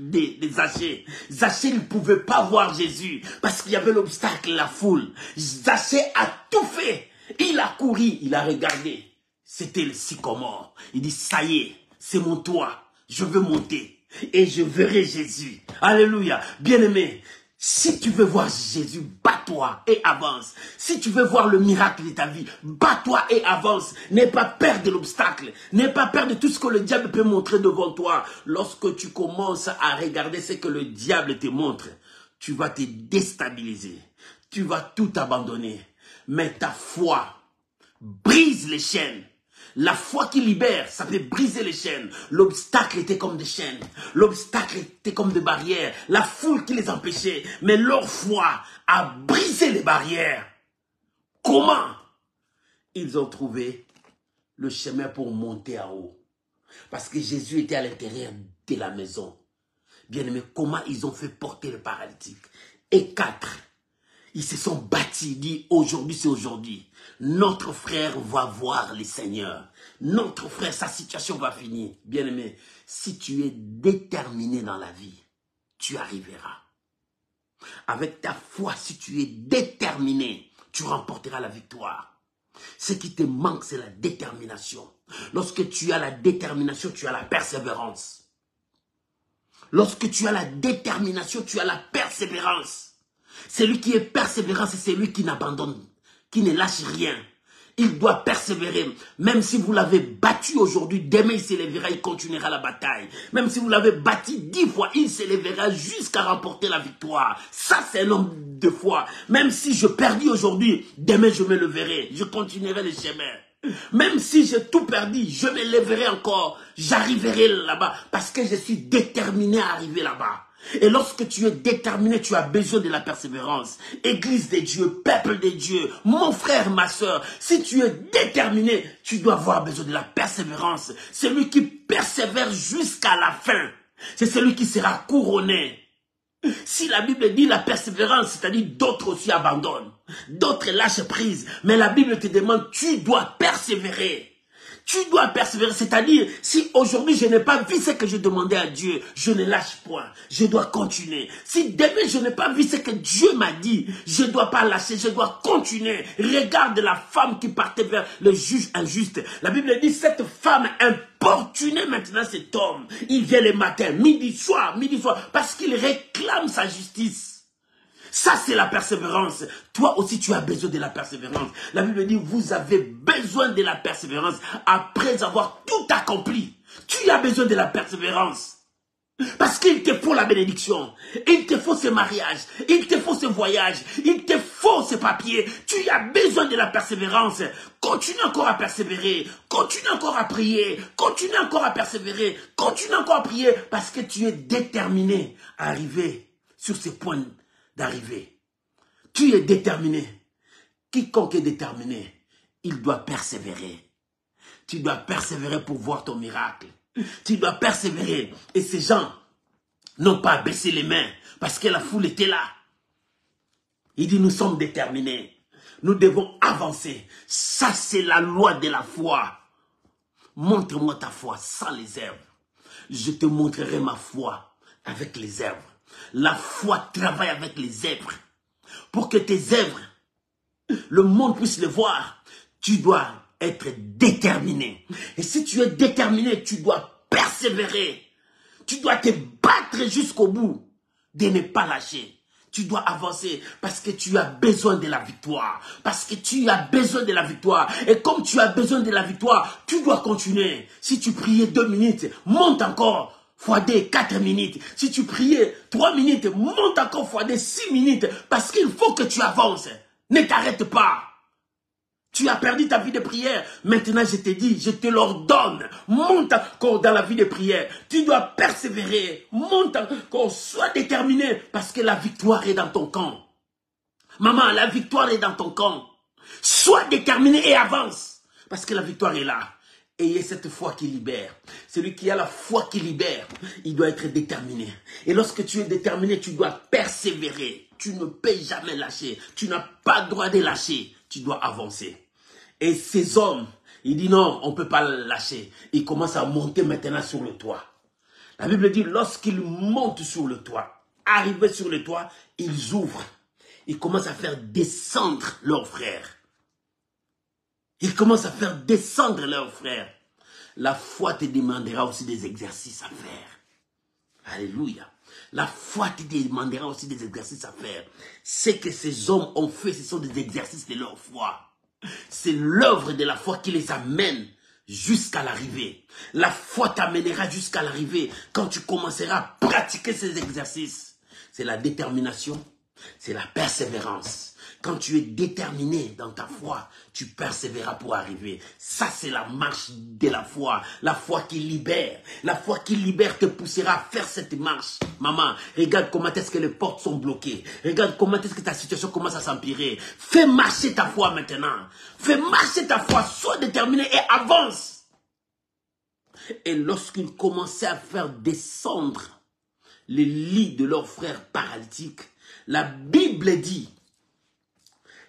Zachée ne pouvait pas voir Jésus parce qu'il y avait l'obstacle, la foule. Zachée a tout fait. Il a couru, il a regardé. C'était le sycomore. Il dit, ça y est, c'est mon toit. Je veux monter et je verrai Jésus. Alléluia. Bien-aimé, si tu veux voir Jésus, bats-toi et avance. Si tu veux voir le miracle de ta vie, bats-toi et avance. N'aie pas peur de l'obstacle. N'aie pas peur de tout ce que le diable peut montrer devant toi. Lorsque tu commences à regarder ce que le diable te montre, tu vas te déstabiliser. Tu vas tout abandonner. Mais ta foi brise les chaînes. La foi qui libère, ça peut briser les chaînes. L'obstacle était comme des chaînes. L'obstacle était comme des barrières. La foule qui les empêchait. Mais leur foi a brisé les barrières. Comment? Ils ont trouvé le chemin pour monter en haut. Parce que Jésus était à l'intérieur de la maison. Bien-aimé, comment ils ont fait porter le paralytique? Et 4, ils se sont bâtis, dit aujourd'hui c'est aujourd'hui. Notre frère va voir le Seigneur. Notre frère, sa situation va finir. Bien-aimé, si tu es déterminé dans la vie, tu arriveras. Avec ta foi, si tu es déterminé, tu remporteras la victoire. Ce qui te manque, c'est la détermination. Lorsque tu as la détermination, tu as la persévérance. Lorsque tu as la détermination, tu as la persévérance. Celui qui est persévérant, c'est celui qui n'abandonne, qui ne lâche rien. Il doit persévérer. Même si vous l'avez battu aujourd'hui, demain il s'élèvera, il continuera la bataille. Même si vous l'avez battu 10 fois, il s'élèvera jusqu'à remporter la victoire. Ça, c'est un homme de foi. Même si je perdis aujourd'hui, demain je me leverai. Je continuerai le chemin. Même si j'ai tout perdu, je me lèverai encore. J'arriverai là-bas parce que je suis déterminé à arriver là-bas. Et lorsque tu es déterminé, tu as besoin de la persévérance. Église de Dieu, peuple de Dieu, mon frère, ma soeur, si tu es déterminé, tu dois avoir besoin de la persévérance. Celui qui persévère jusqu'à la fin, c'est celui qui sera couronné. Si la Bible dit la persévérance, c'est-à-dire d'autres aussi abandonnent, d'autres lâchent prise, mais la Bible te demande, tu dois persévérer. Tu dois persévérer, c'est-à-dire, si aujourd'hui je n'ai pas vu ce que je demandais à Dieu, je ne lâche point, je dois continuer. Si demain je n'ai pas vu ce que Dieu m'a dit, je ne dois pas lâcher, je dois continuer. Regarde la femme qui partait vers le juge injuste. La Bible dit, cette femme importunait maintenant cet homme. Il vient le matin, midi, soir, parce qu'il réclame sa justice. Ça, c'est la persévérance. Toi aussi, tu as besoin de la persévérance. La Bible dit, vous avez besoin de la persévérance après avoir tout accompli. Tu as besoin de la persévérance. Parce qu'il te faut la bénédiction. Il te faut ce mariage. Il te faut ce voyage. Il te faut ce papier. Tu as besoin de la persévérance. Continue encore à persévérer. Continue encore à prier. Continue encore à persévérer. Continue encore à prier. Parce que tu es déterminé à arriver sur ce point d'arriver. Tu es déterminé. Quiconque est déterminé, il doit persévérer. Tu dois persévérer pour voir ton miracle. Tu dois persévérer. Et ces gens n'ont pas baissé les mains parce que la foule était là. Il dit, nous sommes déterminés. Nous devons avancer. Ça, c'est la loi de la foi. Montre-moi ta foi sans les œuvres. Je te montrerai ma foi avec les œuvres. La foi travaille avec les œuvres. Pour que tes œuvres, le monde puisse les voir, tu dois être déterminé. Et si tu es déterminé, tu dois persévérer. Tu dois te battre jusqu'au bout, de ne pas lâcher. Tu dois avancer parce que tu as besoin de la victoire. Parce que tu as besoin de la victoire. Et comme tu as besoin de la victoire, tu dois continuer. Si tu priais 2 minutes, monte encore. x 4 minutes. Si tu priais 3 minutes, monte encore x 6 minutes. Parce qu'il faut que tu avances. Ne t'arrête pas. Tu as perdu ta vie de prière. Maintenant, je te dis, je te l'ordonne. Monte encore dans la vie de prière. Tu dois persévérer. Monte encore. Sois déterminé. Parce que la victoire est dans ton camp. Maman, la victoire est dans ton camp. Sois déterminé et avance. Parce que la victoire est là. Ayez cette foi qui libère. Celui qui a la foi qui libère, il doit être déterminé. Et lorsque tu es déterminé, tu dois persévérer. Tu ne peux jamais lâcher. Tu n'as pas le droit de lâcher. Tu dois avancer. Et ces hommes, il dit non, on ne peut pas lâcher. Ils commencent à monter maintenant sur le toit. La Bible dit, lorsqu'ils montent sur le toit, arrivés sur le toit, ils ouvrent. Ils commencent à faire descendre leurs frères. Ils commencent à faire descendre leurs frères. La foi te demandera aussi des exercices à faire. Alléluia. La foi te demandera aussi des exercices à faire. Ce que ces hommes ont fait, ce sont des exercices de leur foi. C'est l'œuvre de la foi qui les amène jusqu'à l'arrivée. La foi t'amènera jusqu'à l'arrivée quand tu commenceras à pratiquer ces exercices. C'est la détermination, c'est la persévérance. Quand tu es déterminé dans ta foi, tu persévéreras pour arriver. Ça, c'est la marche de la foi. La foi qui libère. La foi qui libère te poussera à faire cette marche. Maman, regarde comment est-ce que les portes sont bloquées. Regarde comment est-ce que ta situation commence à s'empirer. Fais marcher ta foi maintenant. Fais marcher ta foi. Sois déterminé et avance. Et lorsqu'ils commençaient à faire descendre les lits de leurs frères paralytiques, la Bible dit,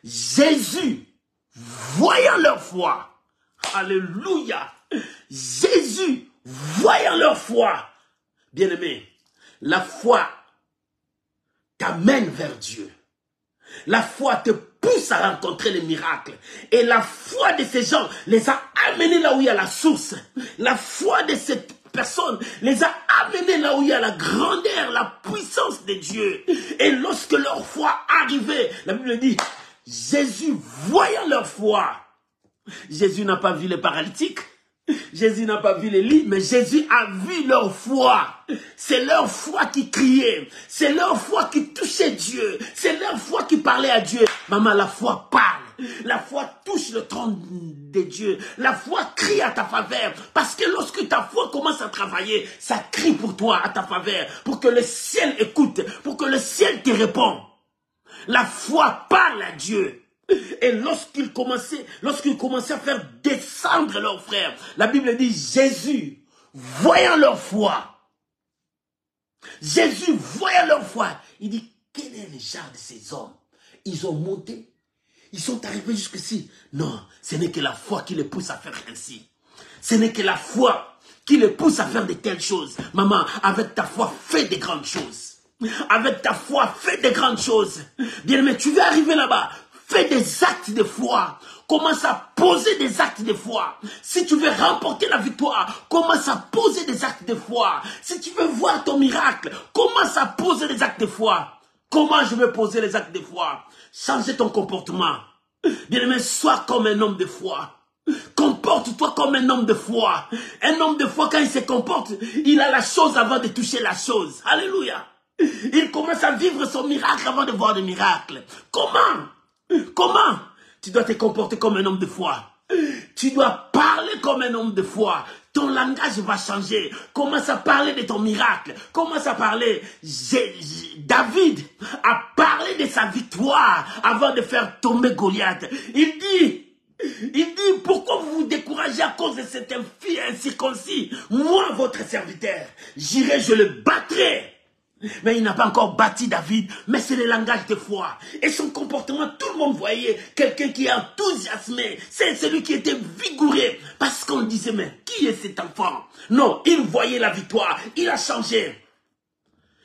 Jésus, voyant leur foi, alléluia, Jésus, voyant leur foi, bien-aimé, la foi t'amène vers Dieu. La foi te pousse à rencontrer les miracles. Et la foi de ces gens les a amenés là où il y a la source. La foi de cette personne les a amenés là où il y a la grandeur, la puissance de Dieu. Et lorsque leur foi arrivait, la Bible dit, Jésus, voyant leur foi, Jésus n'a pas vu les paralytiques, Jésus n'a pas vu les lits, mais Jésus a vu leur foi. C'est leur foi qui criait, c'est leur foi qui touchait Dieu, c'est leur foi qui parlait à Dieu. Maman, la foi parle. La foi touche le trône de Dieu. La foi crie à ta faveur. Parce que lorsque ta foi commence à travailler, ça crie pour toi à ta faveur. Pour que le ciel écoute. Pour que le ciel te réponde. La foi parle à Dieu. Et lorsqu'ils commençaient à faire descendre leurs frères, la Bible dit Jésus, voyant leur foi, il dit, quel est le genre de ces hommes? Ils ont monté, ils sont arrivés jusqu'ici. Non, ce n'est que la foi qui les pousse à faire ainsi. Ce n'est que la foi qui les pousse à faire de telles choses. Maman, avec ta foi, fais des grandes choses. Avec ta foi, fais des grandes choses. Bien-aimé, tu veux arriver là-bas. Fais des actes de foi. Commence à poser des actes de foi. Si tu veux remporter la victoire, commence à poser des actes de foi. Si tu veux voir ton miracle, commence à poser des actes de foi. Comment je vais poser les actes de foi? Changer ton comportement. Bien-aimé, sois comme un homme de foi. Comporte-toi comme un homme de foi. Un homme de foi, quand il se comporte, il a la chose avant de toucher la chose. Alléluia. Il commence à vivre son miracle avant de voir le miracle. Comment? Comment? Tu dois te comporter comme un homme de foi. Tu dois parler comme un homme de foi. Ton langage va changer. Commence à parler de ton miracle. Commence à parler. David a parlé de sa victoire avant de faire tomber Goliath. Il dit, pourquoi vous vous découragez à cause de cet fils incirconcis? Moi, votre serviteur, j'irai, je le battrai. Mais il n'a pas encore bâti David, mais c'est le langage de foi. Et son comportement, tout le monde voyait quelqu'un qui est enthousiasmé. C'est celui qui était vigoureux. Parce qu'on disait, mais qui est cet enfant? Non, il voyait la victoire. Il a changé.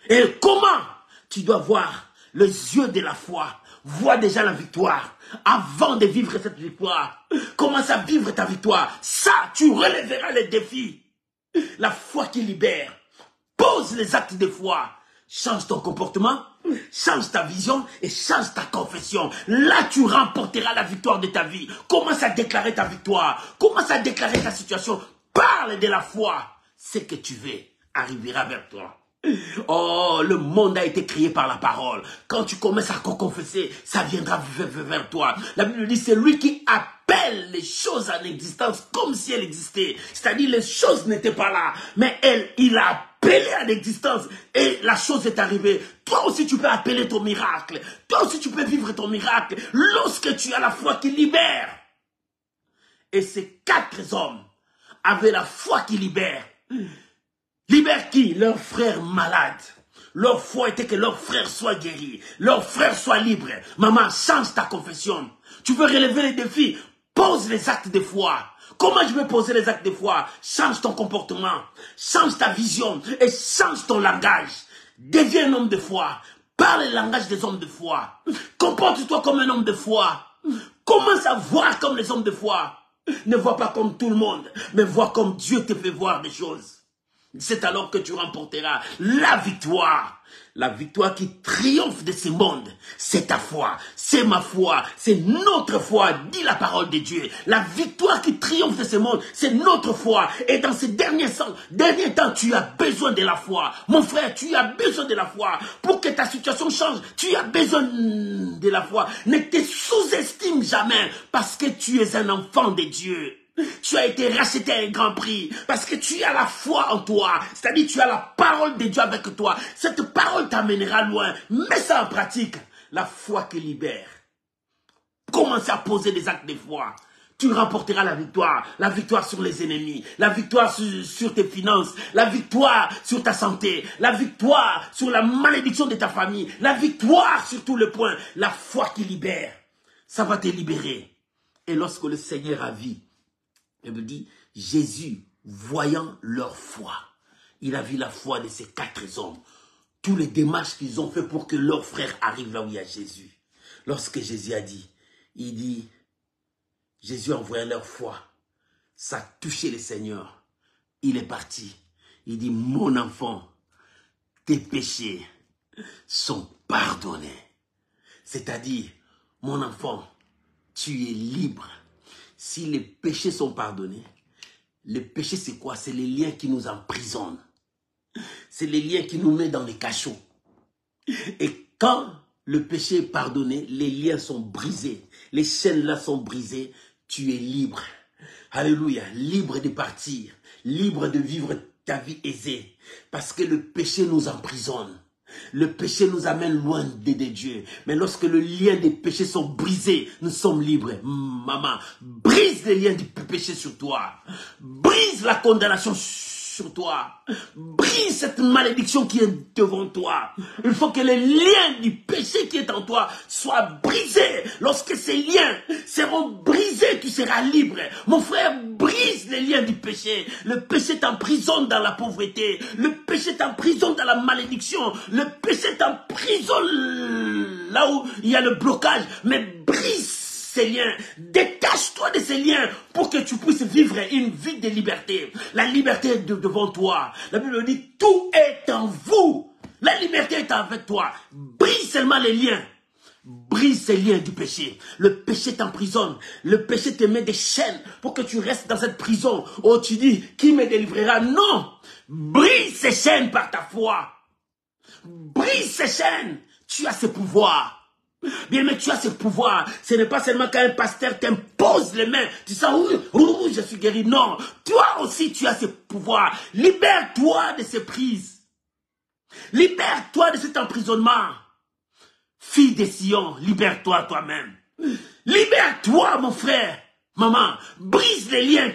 Et comment? Tu dois voir les yeux de la foi. Vois déjà la victoire. Avant de vivre cette victoire, commence à vivre ta victoire. Ça, tu relèveras les défis. La foi qui libère. Pose les actes de foi. Change ton comportement, change ta vision et change ta confession. Là, tu remporteras la victoire de ta vie. Commence à déclarer ta victoire. Commence à déclarer ta situation. Parle de la foi. Ce que tu veux arrivera vers toi. Oh, le monde a été créé par la parole. Quand tu commences à confesser, ça viendra vers toi. La Bible dit, c'est lui qui appelle les choses en existence comme si elles existaient. C'est-à-dire, les choses n'étaient pas là, mais il a appelé à l'existence et la chose est arrivée. Toi aussi, tu peux appeler ton miracle. Toi aussi, tu peux vivre ton miracle lorsque tu as la foi qui libère. Et ces 4 hommes avaient la foi qui libère. Libère qui? Leur frère malade. Leur foi était que leur frère soit guéri. Leur frère soit libre. Maman, change ta confession. Tu veux relever les défis? Pose les actes de foi. Comment je vais poser les actes de foi? Change ton comportement. Change ta vision. Et change ton langage. Deviens un homme de foi. Parle le langage des hommes de foi. Comporte-toi comme un homme de foi. Commence à voir comme les hommes de foi. Ne vois pas comme tout le monde, mais vois comme Dieu te fait voir des choses. C'est alors que tu remporteras la victoire. La victoire qui triomphe de ce monde. C'est ta foi, c'est ma foi, c'est notre foi, dit la parole de Dieu. La victoire qui triomphe de ce monde, c'est notre foi. Et dans ces derniers temps, tu as besoin de la foi. Mon frère, tu as besoin de la foi. Pour que ta situation change, tu as besoin de la foi. Ne te sous-estime jamais parce que tu es un enfant de Dieu. Tu as été racheté à un grand prix parce que tu as la foi en toi. C'est-à-dire tu as la parole de Dieu avec toi. Cette parole t'amènera loin. Mets ça en pratique. La foi qui libère. Commence à poser des actes de foi. Tu remporteras la victoire. La victoire sur les ennemis. La victoire sur tes finances. La victoire sur ta santé. La victoire sur la malédiction de ta famille. La victoire sur tous les points. La foi qui libère. Ça va te libérer. Et lorsque le Seigneur a vu, il me dit, Jésus, voyant leur foi, il a vu la foi de ces 4 hommes. Tous les démarches qu'ils ont fait pour que leur frère arrive là où il y a Jésus. Lorsque Jésus a dit, il dit, Jésus en voyant leur foi, ça a touché le Seigneur. Il est parti. Il dit, mon enfant, tes péchés sont pardonnés. C'est-à-dire, mon enfant, tu es libre. Si les péchés sont pardonnés, le péché c'est quoi? C'est les liens qui nous emprisonnent. C'est les liens qui nous mettent dans les cachots. Et quand le péché est pardonné, les liens sont brisés, les chaînes là sont brisées, tu es libre. Alléluia, libre de partir, libre de vivre ta vie aisée, parce que le péché nous emprisonne. Le péché nous amène loin de Dieu. Mais lorsque le lien des péchés sont brisés, nous sommes libres. Maman, brise les liens du péché sur toi. Brise la condamnation sur toi. Brise cette malédiction qui est devant toi. Il faut que les liens du péché qui est en toi soient brisés. Lorsque ces liens seront brisés, tu seras libre. Mon frère, brise les liens du péché. Le péché t'emprisonne dans la pauvreté. Le péché t'emprisonne dans la malédiction. Le péché t'emprisonne là où il y a le blocage. Mais brise ces liens, détache-toi de ces liens pour que tu puisses vivre une vie de liberté. La liberté est devant toi. La Bible dit, tout est en vous. La liberté est avec toi. Brise seulement les liens. Brise ces liens du péché. Le péché t'emprisonne. Le péché te met des chaînes pour que tu restes dans cette prison. Oh, tu dis, qui me délivrera? Non. Brise ces chaînes par ta foi. Brise ces chaînes. Tu as ce pouvoir. Bien, mais tu as ce pouvoir. Ce n'est pas seulement quand un pasteur t'impose les mains. Tu sens, oui, je suis guéri. Non, toi aussi tu as ce pouvoir. Libère-toi de ces prises. Libère-toi de cet emprisonnement. Fille de Sion, libère-toi toi-même. Libère-toi, mon frère. Maman, brise les liens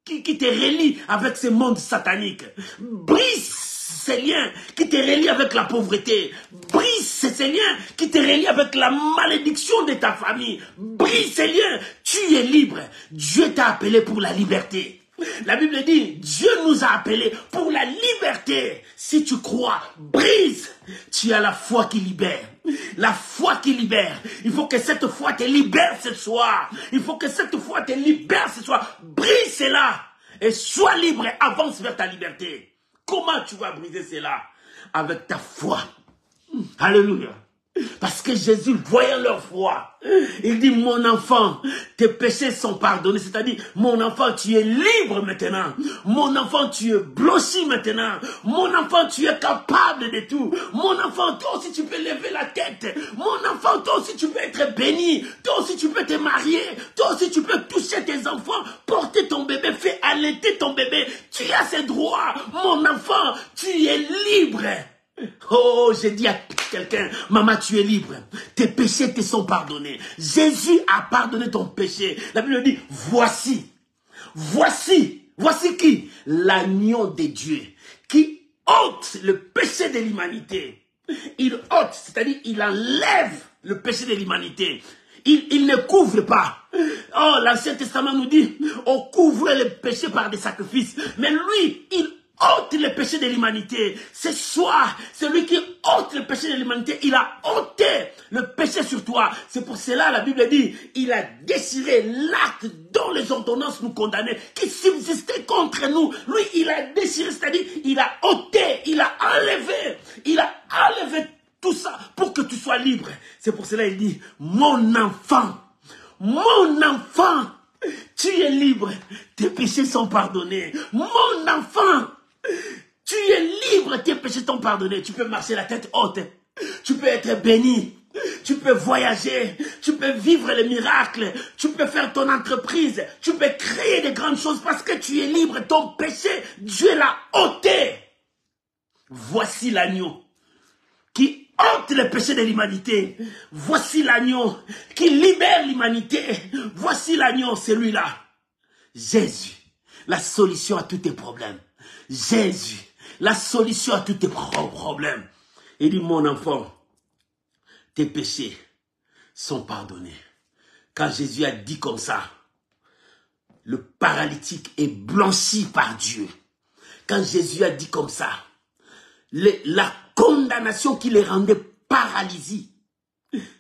qui te relient avec ce monde satanique. Brise ces liens qui te relient avec la pauvreté. Brise ces liens qui te relient avec la malédiction de ta famille. Brise ces liens. Tu es libre. Dieu t'a appelé pour la liberté. La Bible dit, Dieu nous a appelés pour la liberté. Si tu crois, brise. Tu as la foi qui libère. La foi qui libère. Il faut que cette foi te libère ce soir. Il faut que cette foi te libère ce soir. Brise cela. Et sois libre et avance vers ta liberté. Comment tu vas briser cela? Avec ta foi. Alléluia. Parce que Jésus, voyant leur foi, il dit, mon enfant, tes péchés sont pardonnés. C'est-à-dire, mon enfant, tu es libre maintenant. Mon enfant, tu es blanchi maintenant. Mon enfant, tu es capable de tout. Mon enfant, toi aussi, tu peux lever la tête. Mon enfant, toi aussi, tu peux être béni. Toi aussi, tu peux te marier. Toi aussi, tu peux toucher tes enfants, porter ton bébé, faire allaiter ton bébé. Tu as ces droits. Mon enfant, tu es libre. Oh, j'ai dit à quelqu'un, maman, tu es libre. Tes péchés te sont pardonnés. Jésus a pardonné ton péché. La Bible dit, voici qui? L'agneau de Dieu, qui ôte le péché de l'humanité. Il ôte, c'est-à-dire, il enlève le péché de l'humanité. Il ne couvre pas. Oh, l'Ancien Testament nous dit, on couvre le péché par des sacrifices. Mais lui, il ôte le péché de l'humanité. Ce soir, celui qui ôte le péché de l'humanité, il a ôté le péché sur toi. C'est pour cela, la Bible dit, il a déchiré l'acte dont les ordonnances nous condamnaient, qui subsistait contre nous. Lui, il a déchiré, c'est-à-dire, il a ôté, il a enlevé tout ça pour que tu sois libre. C'est pour cela qu'il dit, mon enfant, tu es libre, tes péchés sont pardonnés. Mon enfant, tu es libre, tes péchés sont pardonnés. Tu peux marcher la tête haute. Tu peux être béni. Tu peux voyager. Tu peux vivre les miracles. Tu peux faire ton entreprise. Tu peux créer de grandes choses parce que tu es libre. Ton péché, Dieu l'a ôté. Voici l'agneau qui ôte le péché de l'humanité. Voici l'agneau qui libère l'humanité. Voici l'agneau, celui-là. Jésus, la solution à tous tes problèmes. Jésus, la solution à tous tes problèmes. Il dit, mon enfant, tes péchés sont pardonnés. Quand Jésus a dit comme ça, le paralytique est blanchi par Dieu. Quand Jésus a dit comme ça, la condamnation qui le rendait paralysé,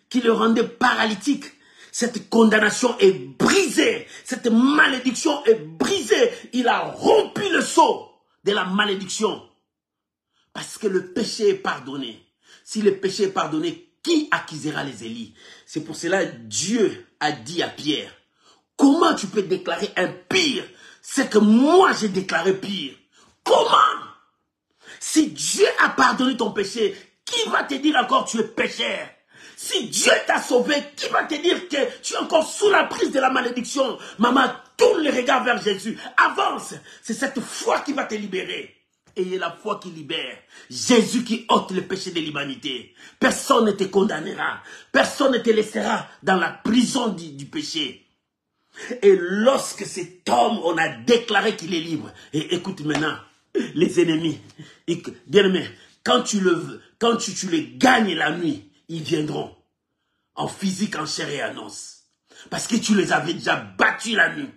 qui le rendait paralytique, cette condamnation est brisée. Cette malédiction est brisée. Il a rompu le sceau de la malédiction. Parce que le péché est pardonné. Si le péché est pardonné, qui accusera les Élis? C'est pour cela que Dieu a dit à Pierre, comment tu peux déclarer un pire? C'est que moi j'ai déclaré pire. Comment? Si Dieu a pardonné ton péché, qui va te dire encore tu es pécheur? Si Dieu t'a sauvé, qui va te dire que tu es encore sous la prise de la malédiction? Maman, tourne les regards vers Jésus. Avance. C'est cette foi qui va te libérer. Ayez la foi qui libère. Jésus qui ôte le péché de l'humanité. Personne ne te condamnera. Personne ne te laissera dans la prison du péché. Et lorsque cet homme, on a déclaré qu'il est libre. Et écoute maintenant, les ennemis, bien aimé, quand tu les gagnes la nuit, ils viendront en physique, en chair et en os. Parce que tu les avais déjà battus la nuit.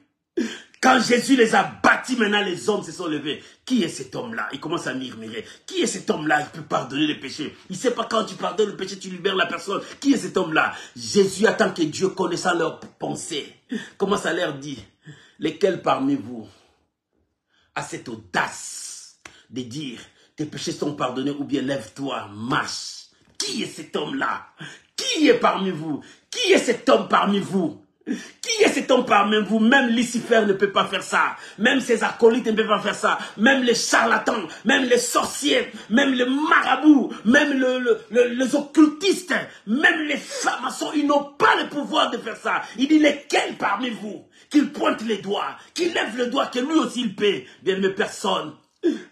Quand Jésus les a battus, maintenant les hommes se sont levés. Qui est cet homme-là? Il commence à murmurer. Qui est cet homme-là qui peut pardonner les péchés? Il ne sait pas quand tu pardonnes le péché, tu libères la personne. Qui est cet homme-là? Jésus attend que Dieu, connaissant leurs pensées, commence à leur dire, lesquels parmi vous a cette audace de dire, tes péchés sont pardonnés ou bien lève-toi, marche. Qui est cet homme-là? Qui est parmi vous? Qui est cet homme parmi vous? Qui est cet homme parmi vous? Même Lucifer ne peut pas faire ça. Même ses acolytes ne peuvent pas faire ça. Même les charlatans, même les sorciers, même les marabouts, même les occultistes, même les francs-maçons, ils n'ont pas le pouvoir de faire ça. Il dit lesquels parmi vous? Qu'il pointe les doigts, qu'il lève le doigt, que lui aussi il paie. Bien, mais personne.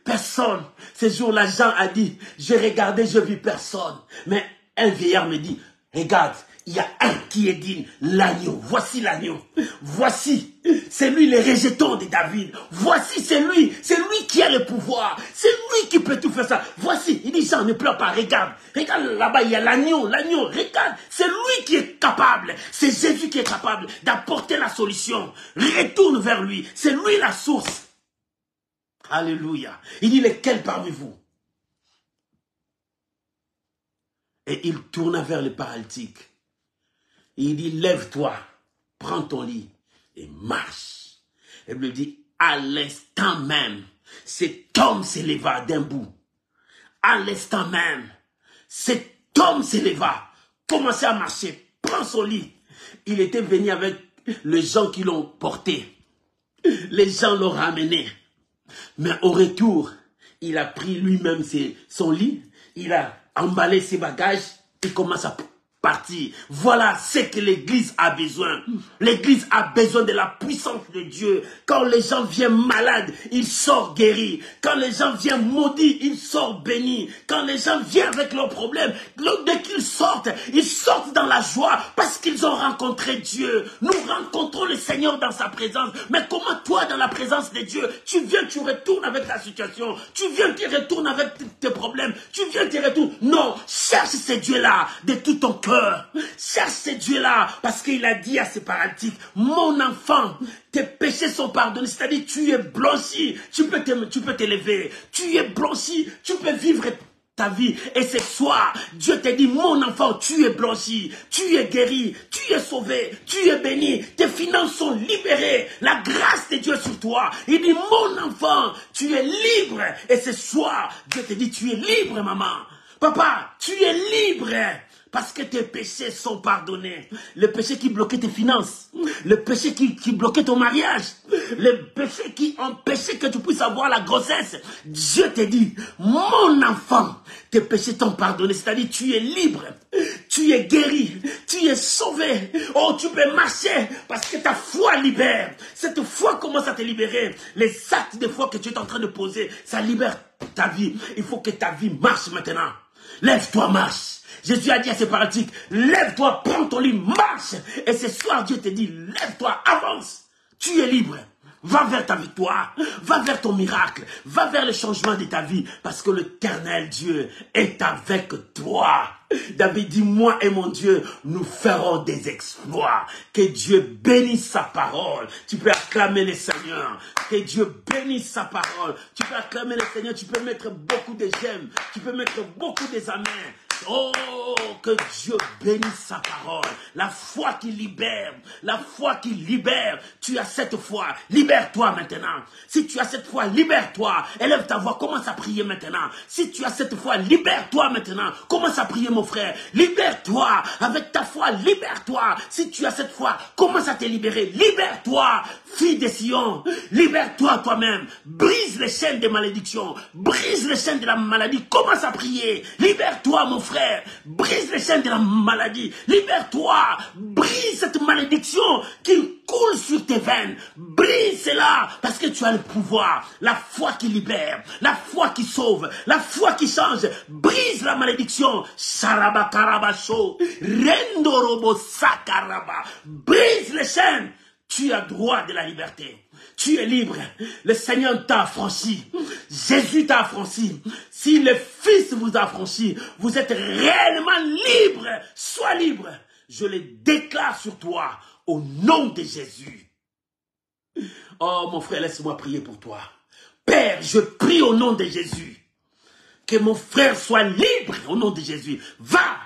Personne. Ce jour-là, Jean a dit, j'ai regardé, je vis personne. Mais un vieillard me dit, regarde, il y a un qui est digne, l'agneau. Voici l'agneau. Voici, c'est lui le rejeton de David. Voici, c'est lui qui a le pouvoir. C'est lui qui peut tout faire ça. Voici, il dit, Jean, ne pleure pas, regarde. Regarde là-bas, il y a l'agneau, regarde. C'est lui qui est capable. C'est Jésus qui est capable d'apporter la solution. Retourne vers lui. C'est lui la source. Alléluia. Il dit, lesquels parmi vous? Et il tourna vers le paralytique. Il dit, lève-toi, prends ton lit et marche. Et il lui dit, à l'instant même, cet homme s'éleva d'un bout. À l'instant même, cet homme s'éleva, commençait à marcher, prend son lit. Il était venu avec les gens qui l'ont porté. Les gens l'ont ramené. Mais au retour, il a pris lui-même son lit, il a emballé ses bagages, il commence à partir. Voilà ce que l'Église a besoin. L'Église a besoin de la puissance de Dieu. Quand les gens viennent malades, ils sortent guéris. Quand les gens viennent maudits, ils sortent bénis. Quand les gens viennent avec leurs problèmes, dès qu'ils sortent, ils sortent dans la joie parce qu'ils ont rencontré Dieu. Nous rencontrons le Seigneur dans sa présence. Mais comment toi, dans la présence de Dieu, tu viens, tu retournes avec ta situation. Tu viens, tu retournes avec tes problèmes. Tu viens, tu retournes. Non, cherche ce Dieu-là de tout ton cœur. Cherche ce Dieu-là, parce qu'il a dit à ces paralytiques, mon enfant, tes péchés sont pardonnés, c'est-à-dire tu es blanchi, tu peux t'élever, tu es blanchi, tu peux vivre ta vie. Et ce soir, Dieu te dit, mon enfant, tu es blanchi, tu es guéri, tu es sauvé, tu es béni, tes finances sont libérées, la grâce de Dieu sur toi. Il dit, mon enfant, tu es libre. Et ce soir, Dieu te dit, tu es libre, maman. Papa, tu es libre. Parce que tes péchés sont pardonnés. Le péché qui bloquait tes finances. Le péché qui bloquait ton mariage. Le péché qui empêchait que tu puisses avoir la grossesse. Dieu te dit, mon enfant, tes péchés t'ont pardonné. C'est-à-dire, tu es libre. Tu es guéri. Tu es sauvé. Oh, tu peux marcher parce que ta foi libère. Cette foi commence à te libérer. Les actes de foi que tu es en train de poser, ça libère ta vie. Il faut que ta vie marche maintenant. Lève-toi, marche. Jésus a dit à ses paralytiques, lève-toi, prends ton lit, marche. Et ce soir, Dieu te dit, lève-toi, avance. Tu es libre. Va vers ta victoire. Va vers ton miracle. Va vers le changement de ta vie. Parce que l'Éternel Dieu est avec toi. David dit, moi et mon Dieu, nous ferons des exploits. Que Dieu bénisse sa parole. Tu peux acclamer le Seigneur. Que Dieu bénisse sa parole. Tu peux acclamer le Seigneur. Tu peux mettre beaucoup de j'aime. Tu peux mettre beaucoup des amens. Oh, que Dieu bénisse sa parole. La foi qui libère. La foi qui libère. Tu as cette foi. Libère-toi maintenant. Si tu as cette foi, libère-toi. Élève ta voix. Commence à prier maintenant. Si tu as cette foi, libère-toi maintenant. Commence à prier, mon frère. Libère-toi. Avec ta foi, libère-toi. Si tu as cette foi, commence à te libérer. Libère-toi, fille de Sion. Libère-toi toi-même. Brise les chaînes des malédictions. Brise les chaînes de la maladie. Commence à prier. Libère-toi, mon frère. frère. Brise les chaînes de la maladie. Libère-toi. Brise cette malédiction qui coule sur tes veines. Brise cela parce que tu as le pouvoir. La foi qui libère. La foi qui sauve. La foi qui change. Brise la malédiction. Sarabakarabasho. Rendorobo sakaraba. Brise les chaînes. Tu as droit de la liberté. Tu es libre. Le Seigneur t'a affranchi. Jésus t'a affranchi. Si le Fils vous a affranchi, vous êtes réellement libre. Sois libre. Je le déclare sur toi au nom de Jésus. Oh mon frère, laisse-moi prier pour toi. Père, je prie au nom de Jésus. Que mon frère soit libre au nom de Jésus. Va,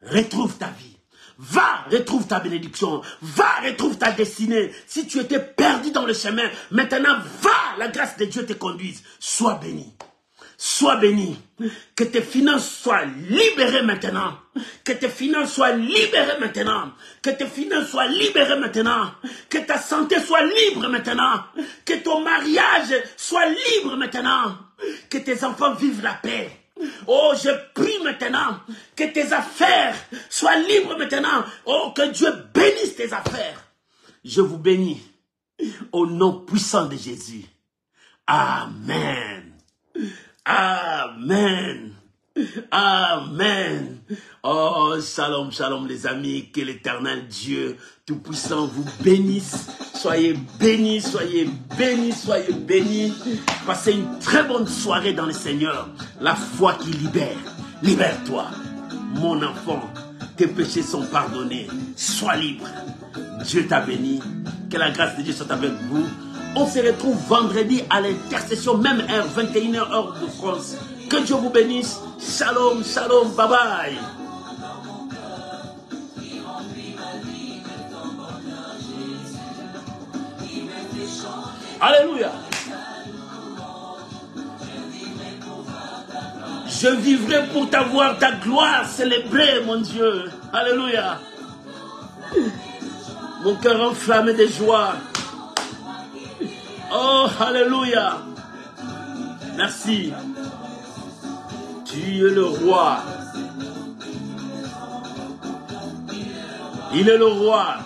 retrouve ta vie. Va, retrouve ta bénédiction. Va, retrouve ta destinée. Si tu étais perdu dans le chemin, maintenant, va, la grâce de Dieu te conduise. Sois béni. Sois béni. Que tes finances soient libérées maintenant. Que tes finances soient libérées maintenant. Que tes finances soient libérées maintenant. Que ta santé soit libre maintenant. Que ton mariage soit libre maintenant. Que tes enfants vivent la paix. Oh, je prie maintenant que tes affaires soient libres maintenant. Oh, que Dieu bénisse tes affaires. Je vous bénis au nom puissant de Jésus. Amen. Amen. Amen. Oh, shalom, shalom les amis. Que l'Éternel Dieu Tout-Puissant vous bénisse. Soyez bénis, soyez bénis, soyez bénis. Passez une très bonne soirée dans le Seigneur. La foi qui libère. Libère-toi. Mon enfant, tes péchés sont pardonnés. Sois libre. Dieu t'a béni. Que la grâce de Dieu soit avec vous. On se retrouve vendredi à l'intercession, même heure, 21h heure de France. Que Dieu vous bénisse. Shalom, shalom, bye bye. Alléluia. Je vivrai pour t'avoir ta gloire célébrée, mon Dieu. Alléluia. Mon cœur enflammé de joie. Oh, alléluia. Merci. Tu es le roi. Il est le roi.